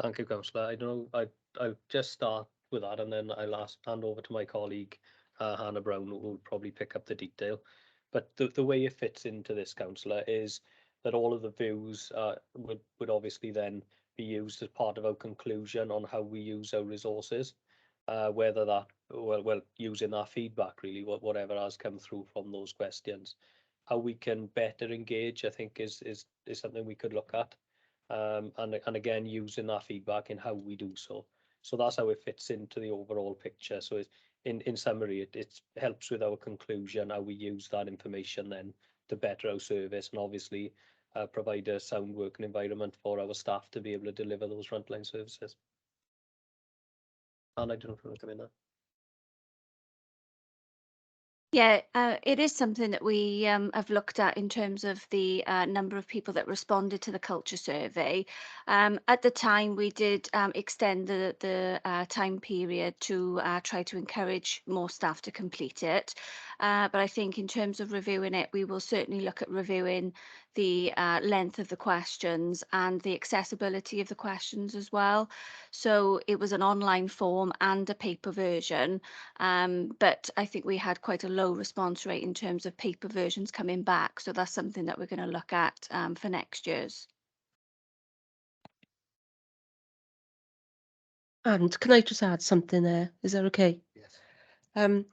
Thank you, Councillor. I don't know, I'll just start with that and then I'll hand over to my colleague, Hannah Brown, who will probably pick up the detail. But the way it fits into this, Councillor, is that all of the views would obviously then be used as part of our conclusion on how we use our resources, whether that, well, using that feedback really, whatever has come through from those questions. How we can better engage, I think, is something we could look at. And again, using that feedback in how we do so. So that's how it fits into the overall picture. So in summary, it helps with our conclusion, how we use that information then to better our service and obviously provide a sound working environment for our staff to be able to deliver those frontline services. And I don't know if you want to come in there. Yeah, it is something that we have looked at in terms of the number of people that responded to the culture survey. At the time, we did extend the time period to try to encourage more staff to complete it. But I think in terms of reviewing it, we will certainly look at reviewing the length of the questions and the accessibility of the questions as well. So it was an online form and a paper version. But I think we had quite a low response rate in terms of paper versions coming back. So that's something that we're going to look at for next year's. And can I just add something there? Is that okay? Yes.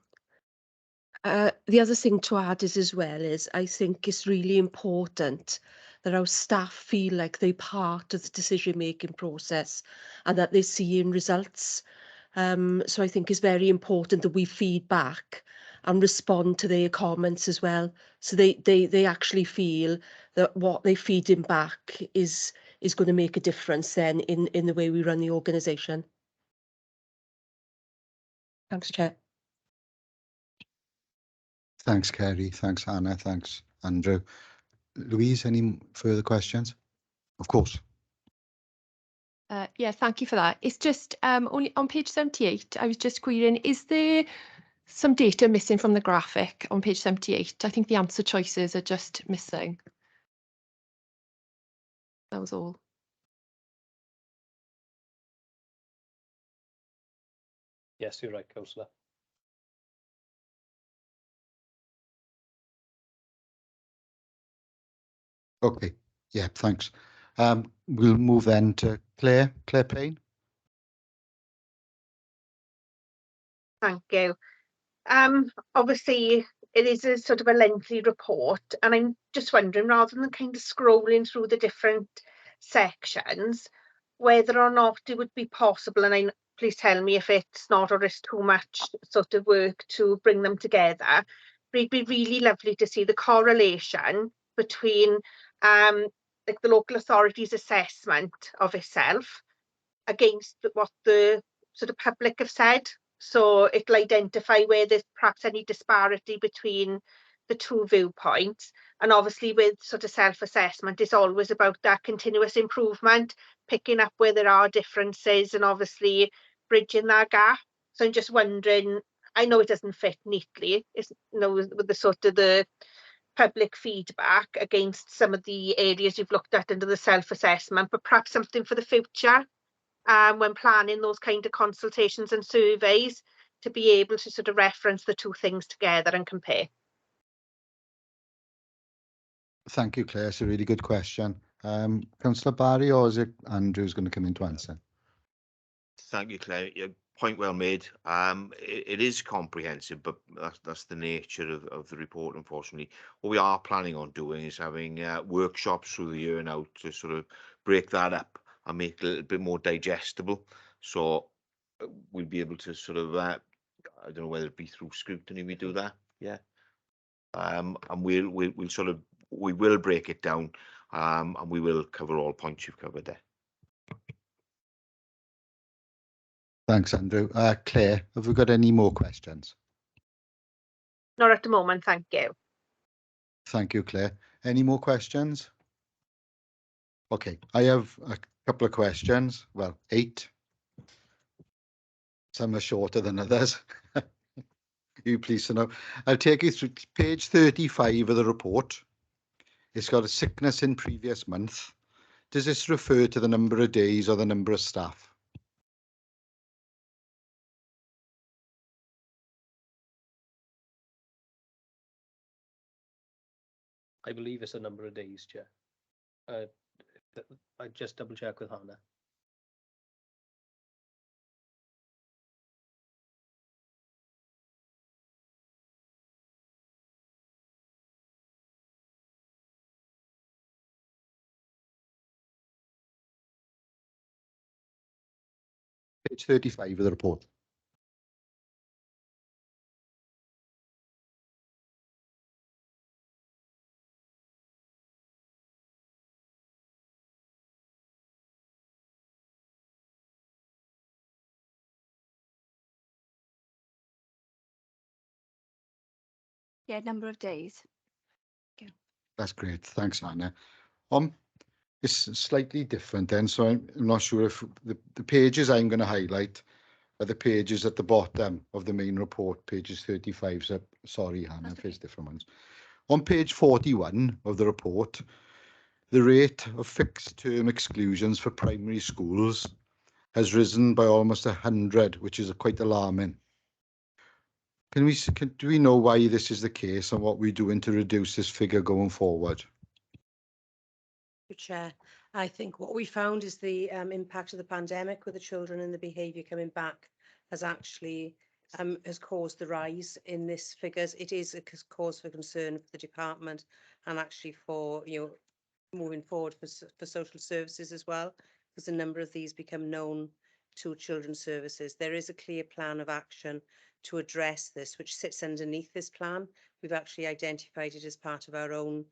The other thing to add is as well is I think it's really important that our staff feel like they're part of the decision-making process and that they're seeing results. So I think it's very important that we feed back and respond to their comments as well. So they actually feel that what they're feeding back is going to make a difference then in the way we run the organisation. Thanks, Chair. Thanks, Kerry. Thanks, Hannah. Thanks, Andrew. Louise, any further questions? Of course. Yeah, thank you for that. It's just only on page 78, I was just querying, is there some data missing from the graphic on page 78? I think the answer choices are just missing. That was all. Yes, you're right, Councillor. Okay. Yeah, thanks. We'll move then to Claire Payne. Thank you. Obviously, it is a sort of a lengthy report, and I'm just wondering, rather than kind of scrolling through the different sections, whether or not it would be possible, and please tell me if it's not or it's too much sort of work to bring them together. But it'd be really lovely to see the correlation between like the local authority's assessment of itself against what the sort of public have said. So it'll identify where there's perhaps any disparity between the two viewpoints. And obviously with sort of self-assessment, it's always about that continuous improvement, picking up where there are differences and obviously bridging that gap. So I'm just wondering, I know it doesn't fit neatly, with the sort of the public feedback against some of the areas you've looked at under the self-assessment, but perhaps something for the future. When planning those kind of consultations and surveys, to be able to sort of reference the two things together and compare. Thank you, Claire. It's a really good question. Councillor Barry, or is it Andrew's going to come in to answer? Thank you, Claire. Your point well made. It is comprehensive, but that's the nature of the report, unfortunately. What we are planning on doing is having workshops through the year now to sort of break that up and make it a little bit more digestible. So we'll be able to sort of, I don't know whether it be through scrutiny we do that. Yeah. And we will break it down, and we will cover all points you've covered there. Thanks, Andrew. Claire, have we got any more questions? Not at the moment, thank you. Thank you, Claire. Any more questions? Okay, I have a couple of questions. Well, 8. Some are shorter than others. You please to know. I'll take you through page 35 of the report. It's got a sickness in previous month. Does this refer to the number of days or the number of staff? I believe it's a number of days, Chair. I just double check with Hannah. Page 35 of the report. Yeah, number of days. That's great. Thanks, Anna. It's slightly different then, so I'm not sure if the pages I'm going to highlight are the pages at the bottom of the main report, pages 35. So sorry, Hannah, if it's different ones. On page 41 of the report, the rate of fixed term exclusions for primary schools has risen by almost 100, which is quite alarming. Do we know why this is the case and what we're doing to reduce this figure going forward? Chair, I think what we found is the impact of the pandemic with the children and the behaviour coming back has actually has caused the rise in this figures. It is a cause for concern for the department and actually for moving forward for social services as well, because a number of these become known to children's services. There is a clear plan of action to address this, which sits underneath this plan. We've actually identified it as part of our own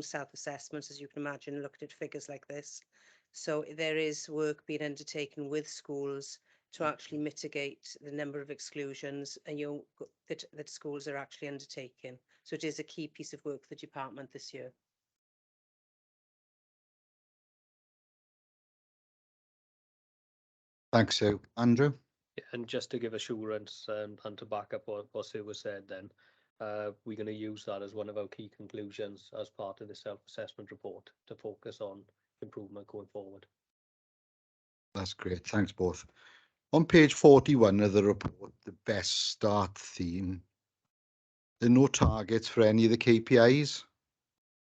self-assessments, as you can imagine, looking at figures like this. So there is work being undertaken with schools to actually mitigate the number of exclusions and that schools are actually undertaking. So it is a key piece of work for the department this year. Thanks, Sue. Andrew? And just to give assurance and to back up what Sue was said then, we're going to use that as one of our key conclusions as part of the self-assessment report to focus on improvement going forward. That's great. Thanks, both. On page 41 of the report, the best start theme, there are no targets for any of the KPIs.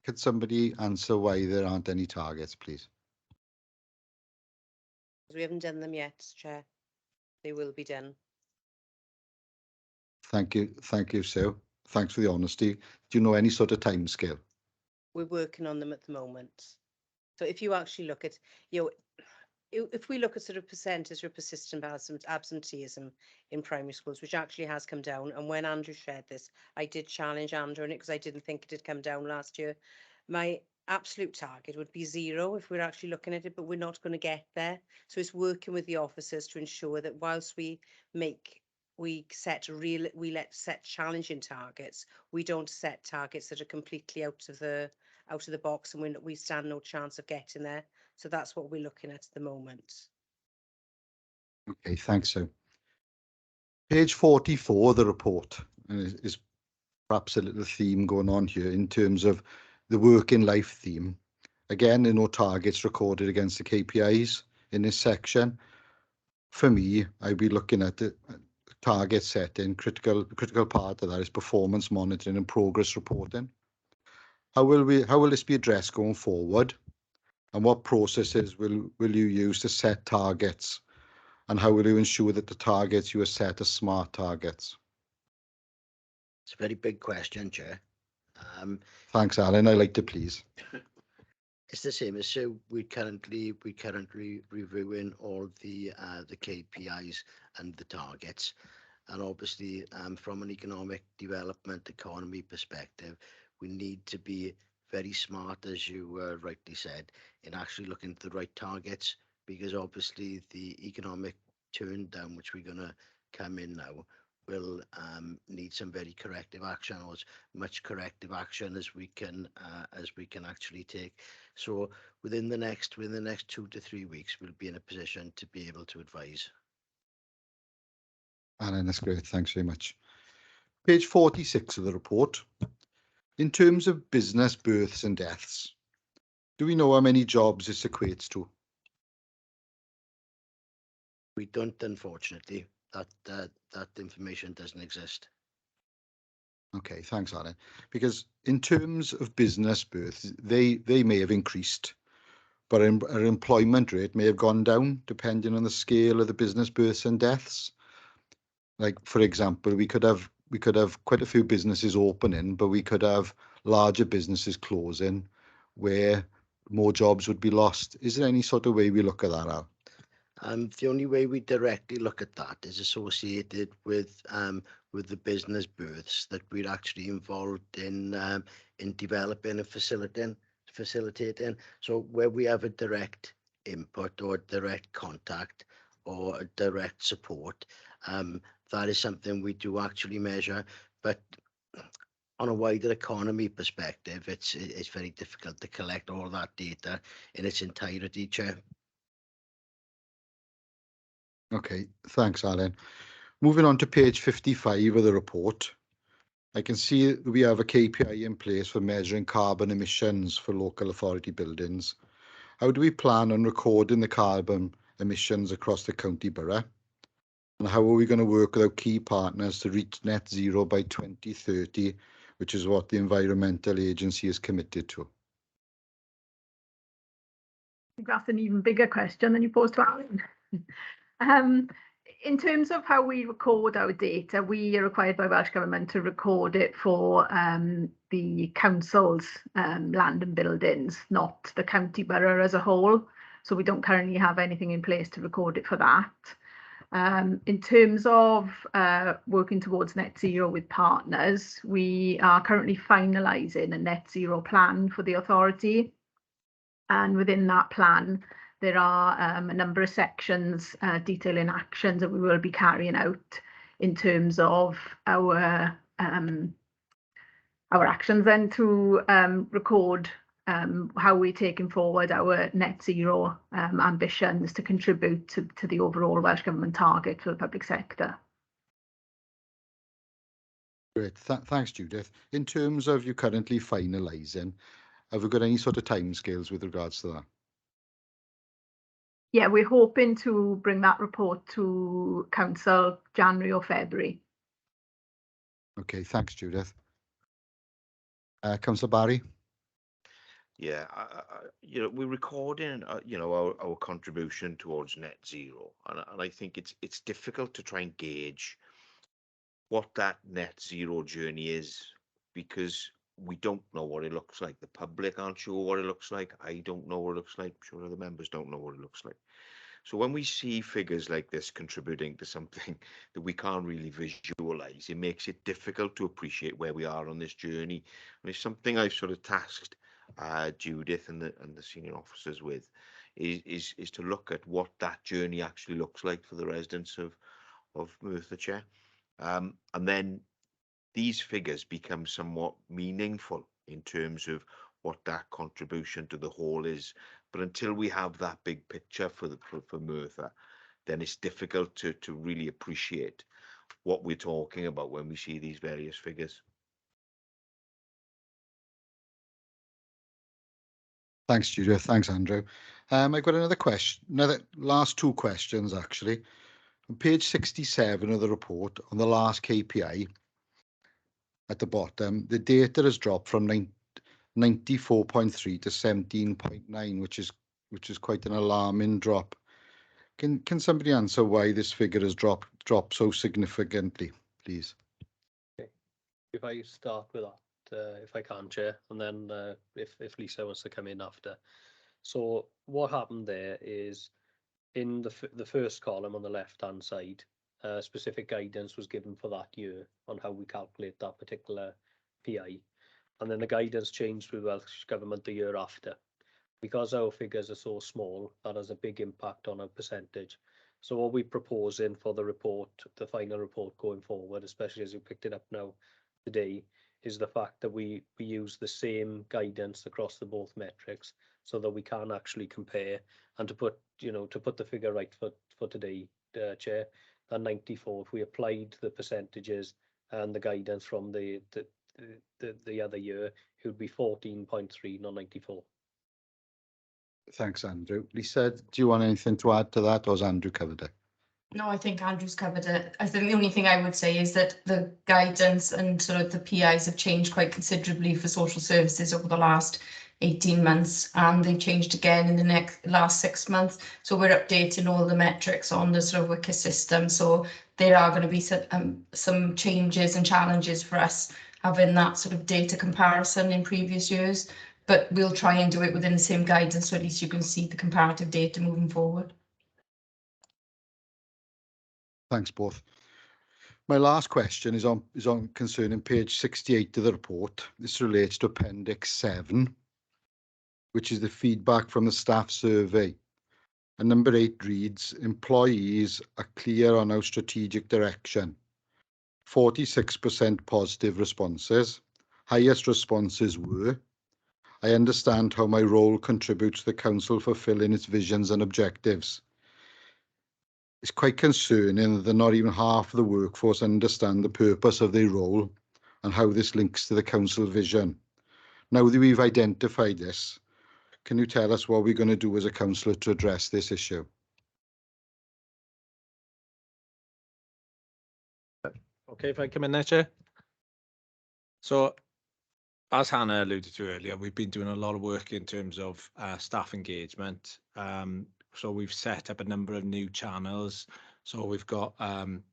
Could somebody answer why there aren't any targets, please? We haven't done them yet, Chair. They will be done. Thank you, Sue. Thanks for the honesty. Do you know any sort of timescale? We're working on them at the moment. So if you actually look at, if we look at sort of percentage of persistent absenteeism in primary schools, which actually has come down, and when Andrew shared this, I did challenge Andrew on it because I didn't think it had come down last year. My absolute target would be 0 if we're actually looking at it, but we're not going to get there. So it's working with the officers to ensure that whilst we set challenging targets, we don't set targets that are completely out of the box and we stand no chance of getting there. So that's what we're looking at the moment. Okay, thanks, Sue. Page 44 of the report is perhaps a little theme going on here in terms of the working life theme. Again, there are no targets recorded against the KPIs in this section. For me, I'd be looking at the target setting. Critical part of that is performance monitoring and progress reporting. How will this be addressed going forward? And what processes will you use to set targets? And how will you ensure that the targets you have set are smart targets? It's a very big question, Chair. Thanks, Alan. I like to please. It's the same as so we're currently reviewing all the KPIs and the targets, and obviously from an economic development economy perspective, we need to be very smart, as you rightly said, in actually looking at the right targets, because obviously the economic turn down which we're going to come in now will need some very corrective action, or as much corrective action as we can actually take. So within the next 2 to 3 weeks, we'll be in a position to be able to advise. Alan, that's great. Thanks very much. Page 46 of the report. In terms of business births and deaths, do we know how many jobs this equates to? We don't, unfortunately. That information doesn't exist. Okay, thanks, Alan. Because in terms of business births, they may have increased, but our employment rate may have gone down depending on the scale of the business births and deaths. Like, for example, we could have quite a few businesses opening, but we could have larger businesses closing where more jobs would be lost. Is there any sort of way we look at that, Al? The only way we directly look at that is associated with the business births that we're actually involved in developing and facilitating. So where we have a direct input or direct contact or direct support, that is something we do actually measure. But on a wider economy perspective, it's very difficult to collect all that data in its entirety, Chair. Okay, thanks, Alan. Moving on to page 55 of the report, I can see that we have a KPI in place for measuring carbon emissions for local authority buildings. How do we plan on recording the carbon emissions across the county borough? And how are we going to work with our key partners to reach net zero by 2030, which is what the Environmental Agency is committed to? I think that's an even bigger question than you posed to Alan. In terms of how we record our data, we are required by Welsh Government to record it for the council's land and buildings, not the county borough as a whole. So we don't currently have anything in place to record it for that. In terms of working towards net zero with partners, we are currently finalising a net zero plan for the authority. And within that plan, there are a number of sections detailing actions that we will be carrying out in terms of our actions then to record how we're taking forward our net zero ambitions to contribute to the overall Welsh Government target for the public sector. Great, thanks, Judith. In terms of you currently finalising, have we got any sort of timescales with regards to that? Yeah, we're hoping to bring that report to Council January or February. Okay, thanks, Judith. Councillor Barry? Yeah, we're recording, our contribution towards net zero, and I think it's difficult to try and gauge what that net zero journey is, because we don't know what it looks like. The public aren't sure what it looks like. I don't know what it looks like. I'm sure other members don't know what it looks like. So when we see figures like this contributing to something that we can't really visualize, it makes it difficult to appreciate where we are on this journey. And it's something I've sort of tasked Judith and the senior officers with, is to look at what that journey actually looks like for the residents of Merthyr, Chair. And then these figures become somewhat meaningful in terms of what that contribution to the whole is. But until we have that big picture for Merthyr, then it's difficult to really appreciate what we're talking about when we see these various figures. Thanks, Judith. Thanks, Andrew. I've got another question, last two questions, actually. On page 67 of the report, on the last KPI, at the bottom, the data has dropped from 94.3 to 17.9, which is quite an alarming drop. Can somebody answer why this figure has dropped so significantly, please? Okay. If I start with that, if I can, Chair, and then if Lisa wants to come in after. So what happened there is, in the first column on the left-hand side, specific guidance was given for that year on how we calculate that particular PI. And then the guidance changed with Welsh Government the year after. Because our figures are so small, that has a big impact on our percentage. So what we're proposing for the report, the final report going forward, especially as you picked it up now today, is the fact that we use the same guidance across the both metrics so that we can actually compare, and to put the figure right for today, Chair, that 94, if we applied the percentages and the guidance from the other year, it would be 14.3, not 94. Thanks, Andrew. Lisa, do you want anything to add to that, or has Andrew covered it? No, I think Andrew's covered it. I think the only thing I would say is that the guidance and sort of the PIs have changed quite considerably for social services over the last 18 months, and they've changed again in the last 6 months. So we're updating all the metrics on the sort of WICA system. So there are going to be some changes and challenges for us having that sort of data comparison in previous years, but we'll try and do it within the same guidance, so at least you can see the comparative data moving forward. Thanks, both. My last question is on concerning page 68 of the report. This relates to Appendix 7, which is the feedback from the staff survey. And number 8 reads, employees are clear on our strategic direction. 46% positive responses. Highest responses were, I understand how my role contributes to the council fulfilling its visions and objectives. It's quite concerning that not even half of the workforce understand the purpose of their role and how this links to the council vision. Now that we've identified this, can you tell us what we're going to do as a councillor to address this issue? Okay, if I come in there, Chair. So, as Hannah alluded to earlier, we've been doing a lot of work in terms of staff engagement. So we've set up a number of new channels. So we've got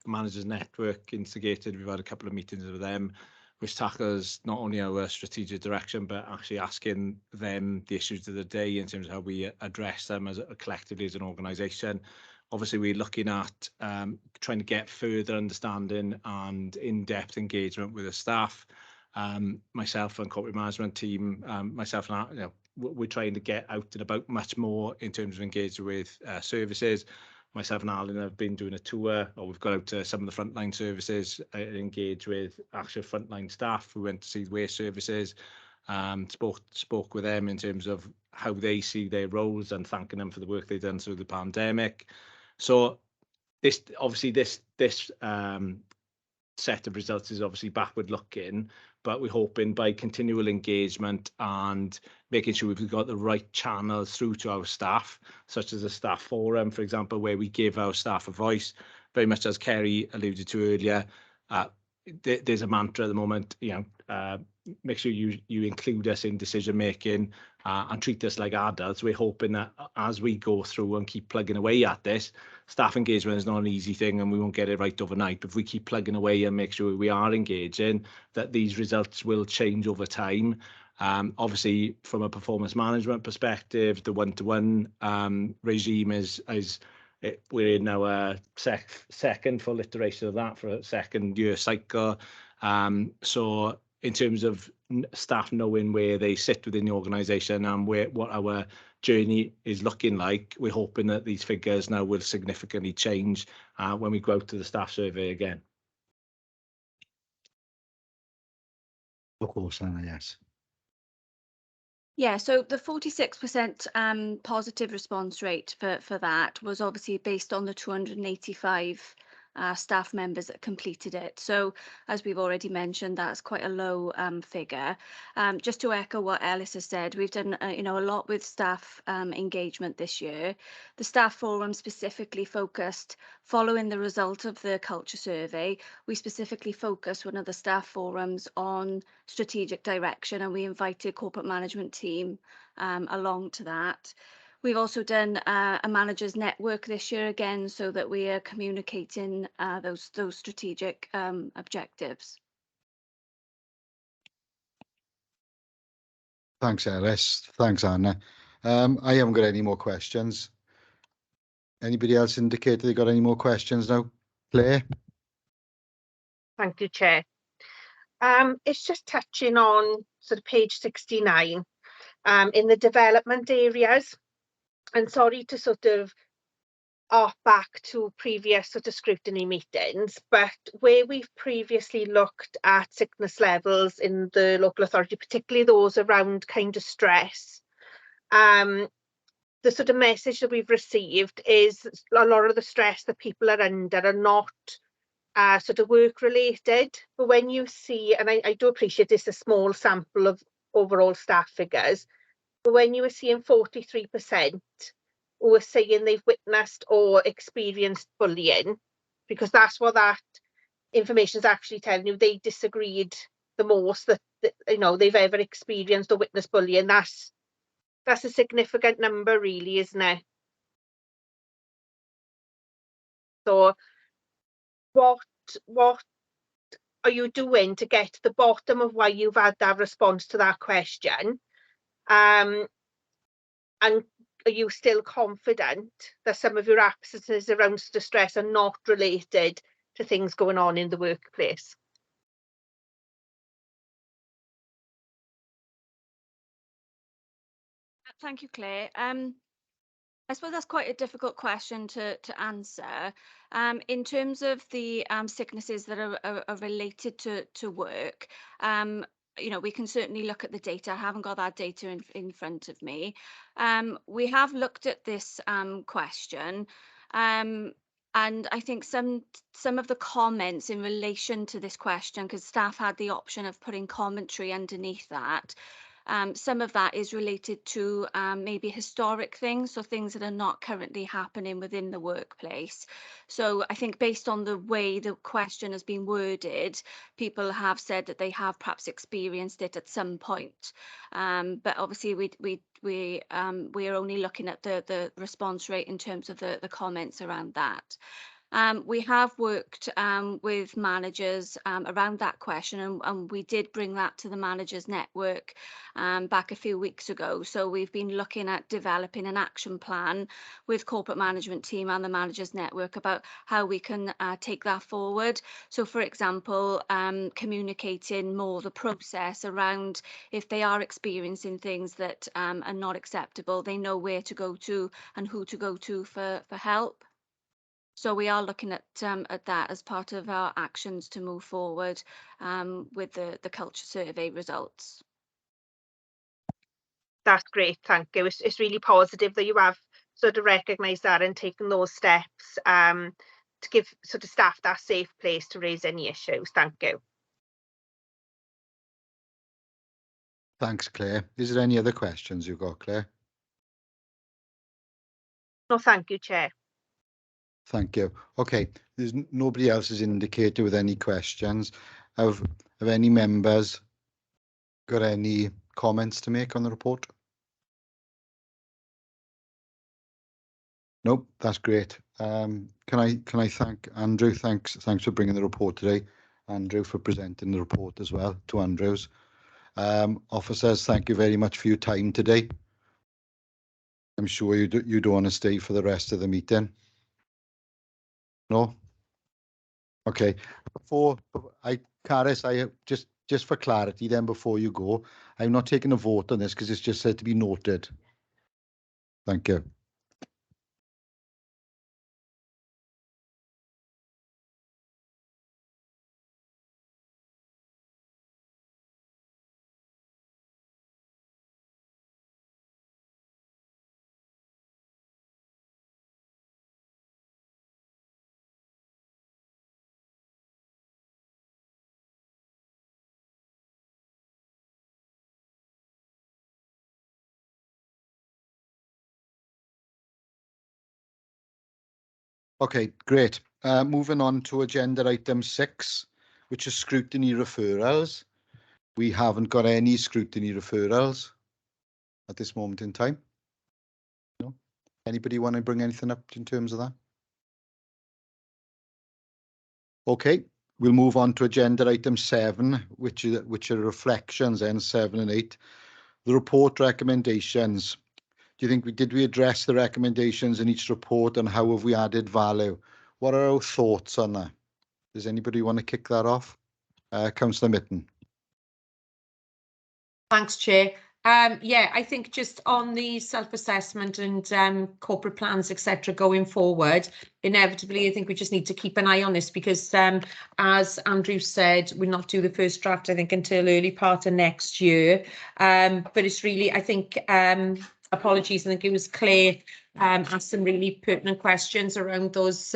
Managers Network instigated. We've had a couple of meetings with them, which tackles not only our strategic direction, but actually asking them the issues of the day in terms of how we address them as collectively as an organisation. Obviously, we're looking at trying to get further understanding and in-depth engagement with the staff. Myself and corporate management team, myself and we're trying to get out and about much more in terms of engaging with services. Myself and Alan have been doing a tour, or we've got out to some of the frontline services, engage with actual frontline staff. We went to see the waste services, spoke with them in terms of how they see their roles and thanking them for the work they've done through the pandemic. So this set of results is obviously backward looking, but we're hoping by continual engagement and making sure we've got the right channels through to our staff, such as a staff forum, for example, where we give our staff a voice, very much as Kerry alluded to earlier. There's a mantra at the moment, make sure you include us in decision making and treat us like adults. We're hoping that as we go through and keep plugging away at this, staff engagement is not an easy thing and we won't get it right overnight. But if we keep plugging away and make sure we are engaging, that these results will change over time. Obviously, from a performance management perspective, the one-to-one regime we're in our second full iteration of that for a second year cycle. So in terms of staff knowing where they sit within the organisation and what our journey is looking like, we're hoping that these figures now will significantly change when we go out to the staff survey again. Of course, Anna, yes. Yeah, so the 46% positive response rate for that was obviously based on the 285 staff members that completed it. So as we've already mentioned, that's quite a low figure. Just to echo what Ellis has said, we've done a lot with staff engagement this year. The staff forum specifically focused, following the result of the culture survey, we specifically focused one of the staff forums on strategic direction, and we invited corporate management team along to that. We've also done a managers network this year again, so that we are communicating those strategic objectives. Thanks, Ellis. Thanks, Anna. I haven't got any more questions. Anybody else indicate they got any more questions now? Claire? Thank you, Chair. It's just touching on sort of page 69 in the development areas. And sorry to sort of off back to previous sort of scrutiny meetings, but where we've previously looked at sickness levels in the local authority, particularly those around kind of stress, the sort of message that we've received is a lot of the stress that people are under are not sort of work related. But when you see, and I do appreciate this, a small sample of overall staff figures, but when you were seeing 43% who are saying they've witnessed or experienced bullying, because that's what that information is actually telling you, they disagreed the most that you know they've ever experienced or witnessed bullying. That's a significant number, really, isn't it? So what are you doing to get to the bottom of why you've had that response to that question? And are you still confident that some of your absences around stress are not related to things going on in the workplace? Thank you, Claire. I suppose that's quite a difficult question to answer. In terms of the sicknesses that are related to work, you know, we can certainly look at the data. I haven't got that data in front of me. We have looked at this question. And I think some of the comments in relation to this question, because staff had the option of putting commentary underneath that, some of that is related to maybe historic things, so things that are not currently happening within the workplace. So I think based on the way the question has been worded, people have said that they have perhaps experienced it at some point. But obviously we are only looking at the response rate in terms of the comments around that. We have worked with managers around that question, and we did bring that to the managers network back a few weeks ago. So we've been looking at developing an action plan with corporate management team and the managers network about how we can take that forward. So for example, communicating more the process around if they are experiencing things that are not acceptable, they know where to go to and who to go to for help. So we are looking at that as part of our actions to move forward with the culture survey results. That's great, thank you. It's really positive that you have sort of recognised that and taken those steps to give sort of staff that safe place to raise any issues. Thank you. Thanks, Claire. Is there any other questions you've got, Claire? No, thank you, Chair. Thank you. Okay, there's nobody else has indicated with any questions. Have any members got any comments to make on the report? Nope, that's great. Can I thank Andrew? Thanks for bringing the report today. Andrew, for presenting the report as well to Andrews. Officers, thank you very much for your time today. I'm sure you don't want to stay for the rest of the meeting. No? Okay. Caris, I just for clarity then before you go, I'm not taking a vote on this because it's just said to be noted. Thank you. Okay, great. Moving on to agenda item 6, which is scrutiny referrals. We haven't got any scrutiny referrals at this moment in time. No? Anybody want to bring anything up in terms of that? Okay, we'll move on to agenda item 7, which are reflections, and 7 and 8. The report recommendations. Do you think did we address the recommendations in each report, and how have we added value? What are our thoughts on that? Does anybody want to kick that off? Councillor Mitten. Thanks, Chair. Yeah, I think just on the self-assessment and corporate plans, etc., going forward, inevitably, I think we just need to keep an eye on this because, as Andrew said, we'll not do the first draft, I think, until early part of next year. But it's really, I think, apologies, I think it was Claire asked some really pertinent questions around those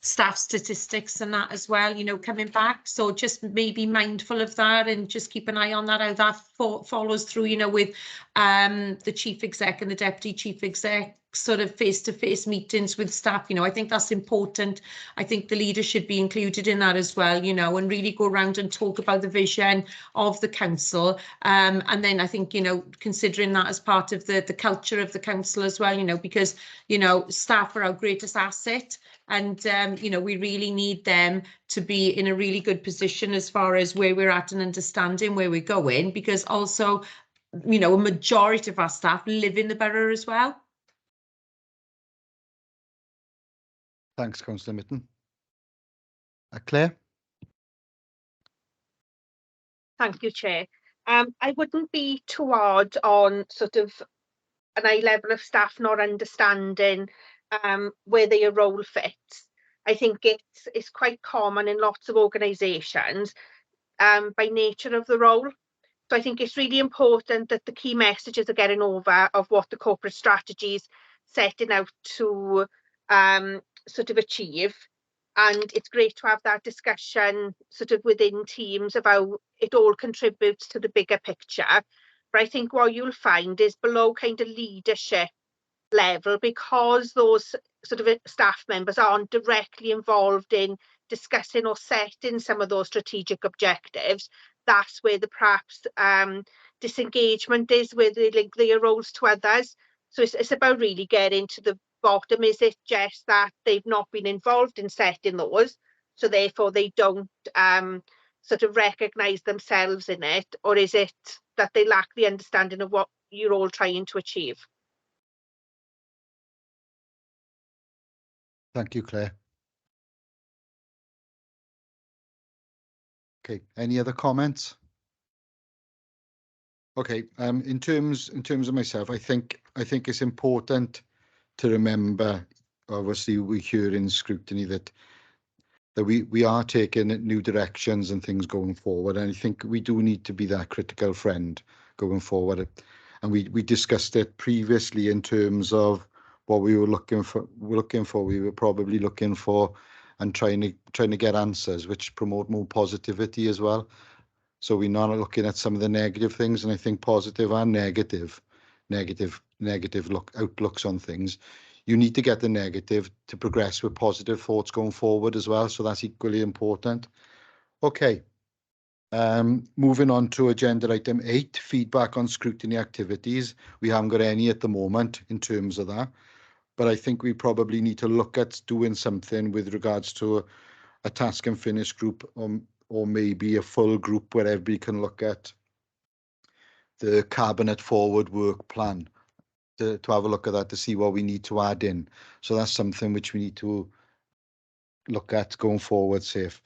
staff statistics and that as well, you know, coming back. So just maybe mindful of that and just keep an eye on that, how that follows through, you know, with the chief exec and the deputy chief exec sort of face-to-face meetings with staff. You know, I think that's important. I think the leaders should be included in that as well, you know, and really go around and talk about the vision of the council. And then I think, you know, considering that as part of the culture of the council as well, you know, because, you know, staff are our greatest asset. And, you know, we really need them to be in a really good position as far as where we're at and understanding where we're going, because also, you know, a majority of our staff live in the borough as well. Thanks, Councillor Mitten. Claire? Thank you, Chair. I wouldn't be too hard on sort of an high level of staff not understanding where their role fits. I think it's quite common in lots of organisations by nature of the role. So I think it's really important that the key messages are getting over of what the corporate strategy is setting out to sort of achieve. And it's great to have that discussion sort of within teams of how it all contributes to the bigger picture. But I think what you'll find is below kind of leadership level, because those sort of staff members aren't directly involved in discussing or setting some of those strategic objectives, that's where the perhaps disengagement is, where they link their roles to others. So it's about really getting to the bottom. Is it just that they've not been involved in setting those, so therefore they don't sort of recognise themselves in it, or is it that they lack the understanding of what you're all trying to achieve? Thank you, Claire. Okay, any other comments? Okay, in terms of myself, I think it's important to remember, obviously we hear in scrutiny that we are taking new directions and things going forward, and I think we do need to be that critical friend going forward. And we discussed it previously in terms of what we were looking for. We were probably looking for and trying to get answers which promote more positivity as well. So we're not looking at some of the negative things, and I think positive and negative outlooks on things. You need to get the negative to progress with positive thoughts going forward as well. So that's equally important. Okay. Moving on to agenda item 8, feedback on scrutiny activities. We haven't got any at the moment in terms of that, but I think we probably need to look at doing something with regards to a task and finish group, or maybe a full group where everybody can look at the cabinet forward work plan to have a look at that, to see what we need to add in. So that's something which we need to look at going forward, Safe.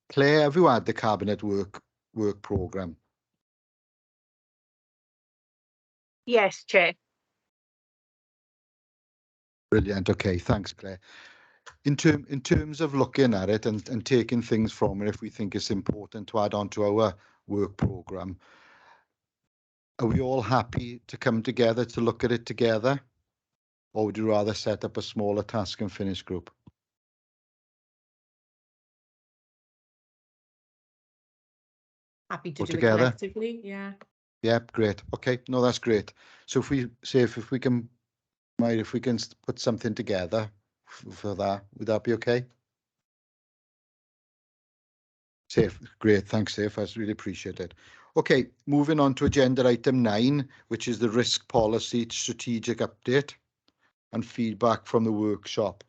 Claire, have you had the cabinet work programme? Yes, Chair. Brilliant. Okay, thanks, Claire. In terms of looking at it and taking things from it, if we think it's important to add on to our work programme, are we all happy to come together to look at it together? Or would you rather set up a smaller task and finish group? Happy to do Together? it collectively, yeah. Yep, great. Okay, no, that's great. So if we say if we can put something together for that, would that be okay? Safe, great, thanks, Safe. That's really appreciated. Okay, moving on to agenda item 9, which is the risk policy strategic update and feedback from the workshop.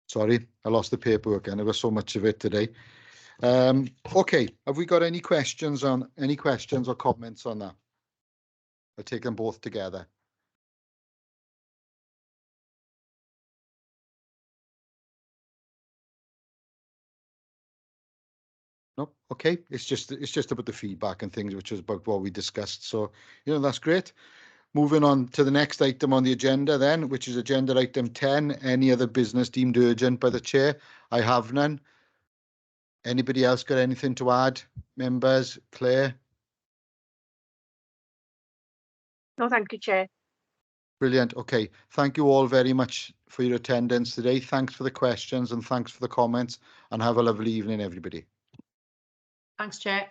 Sorry, I lost the paperwork and there was so much of it today. Okay, have we got any questions or comments on that? I'll take them both together. No, okay. It's just about the feedback and things, which is about what we discussed. So, that's great. Moving on to the next item on the agenda then, which is agenda item 10, any other business deemed urgent by the chair. I have none. Anybody else got anything to add? Members, Claire? No, thank you, Chair. Brilliant. Okay. Thank you all very much for your attendance today. Thanks for the questions and thanks for the comments, and have a lovely evening, everybody. Thanks, Chair.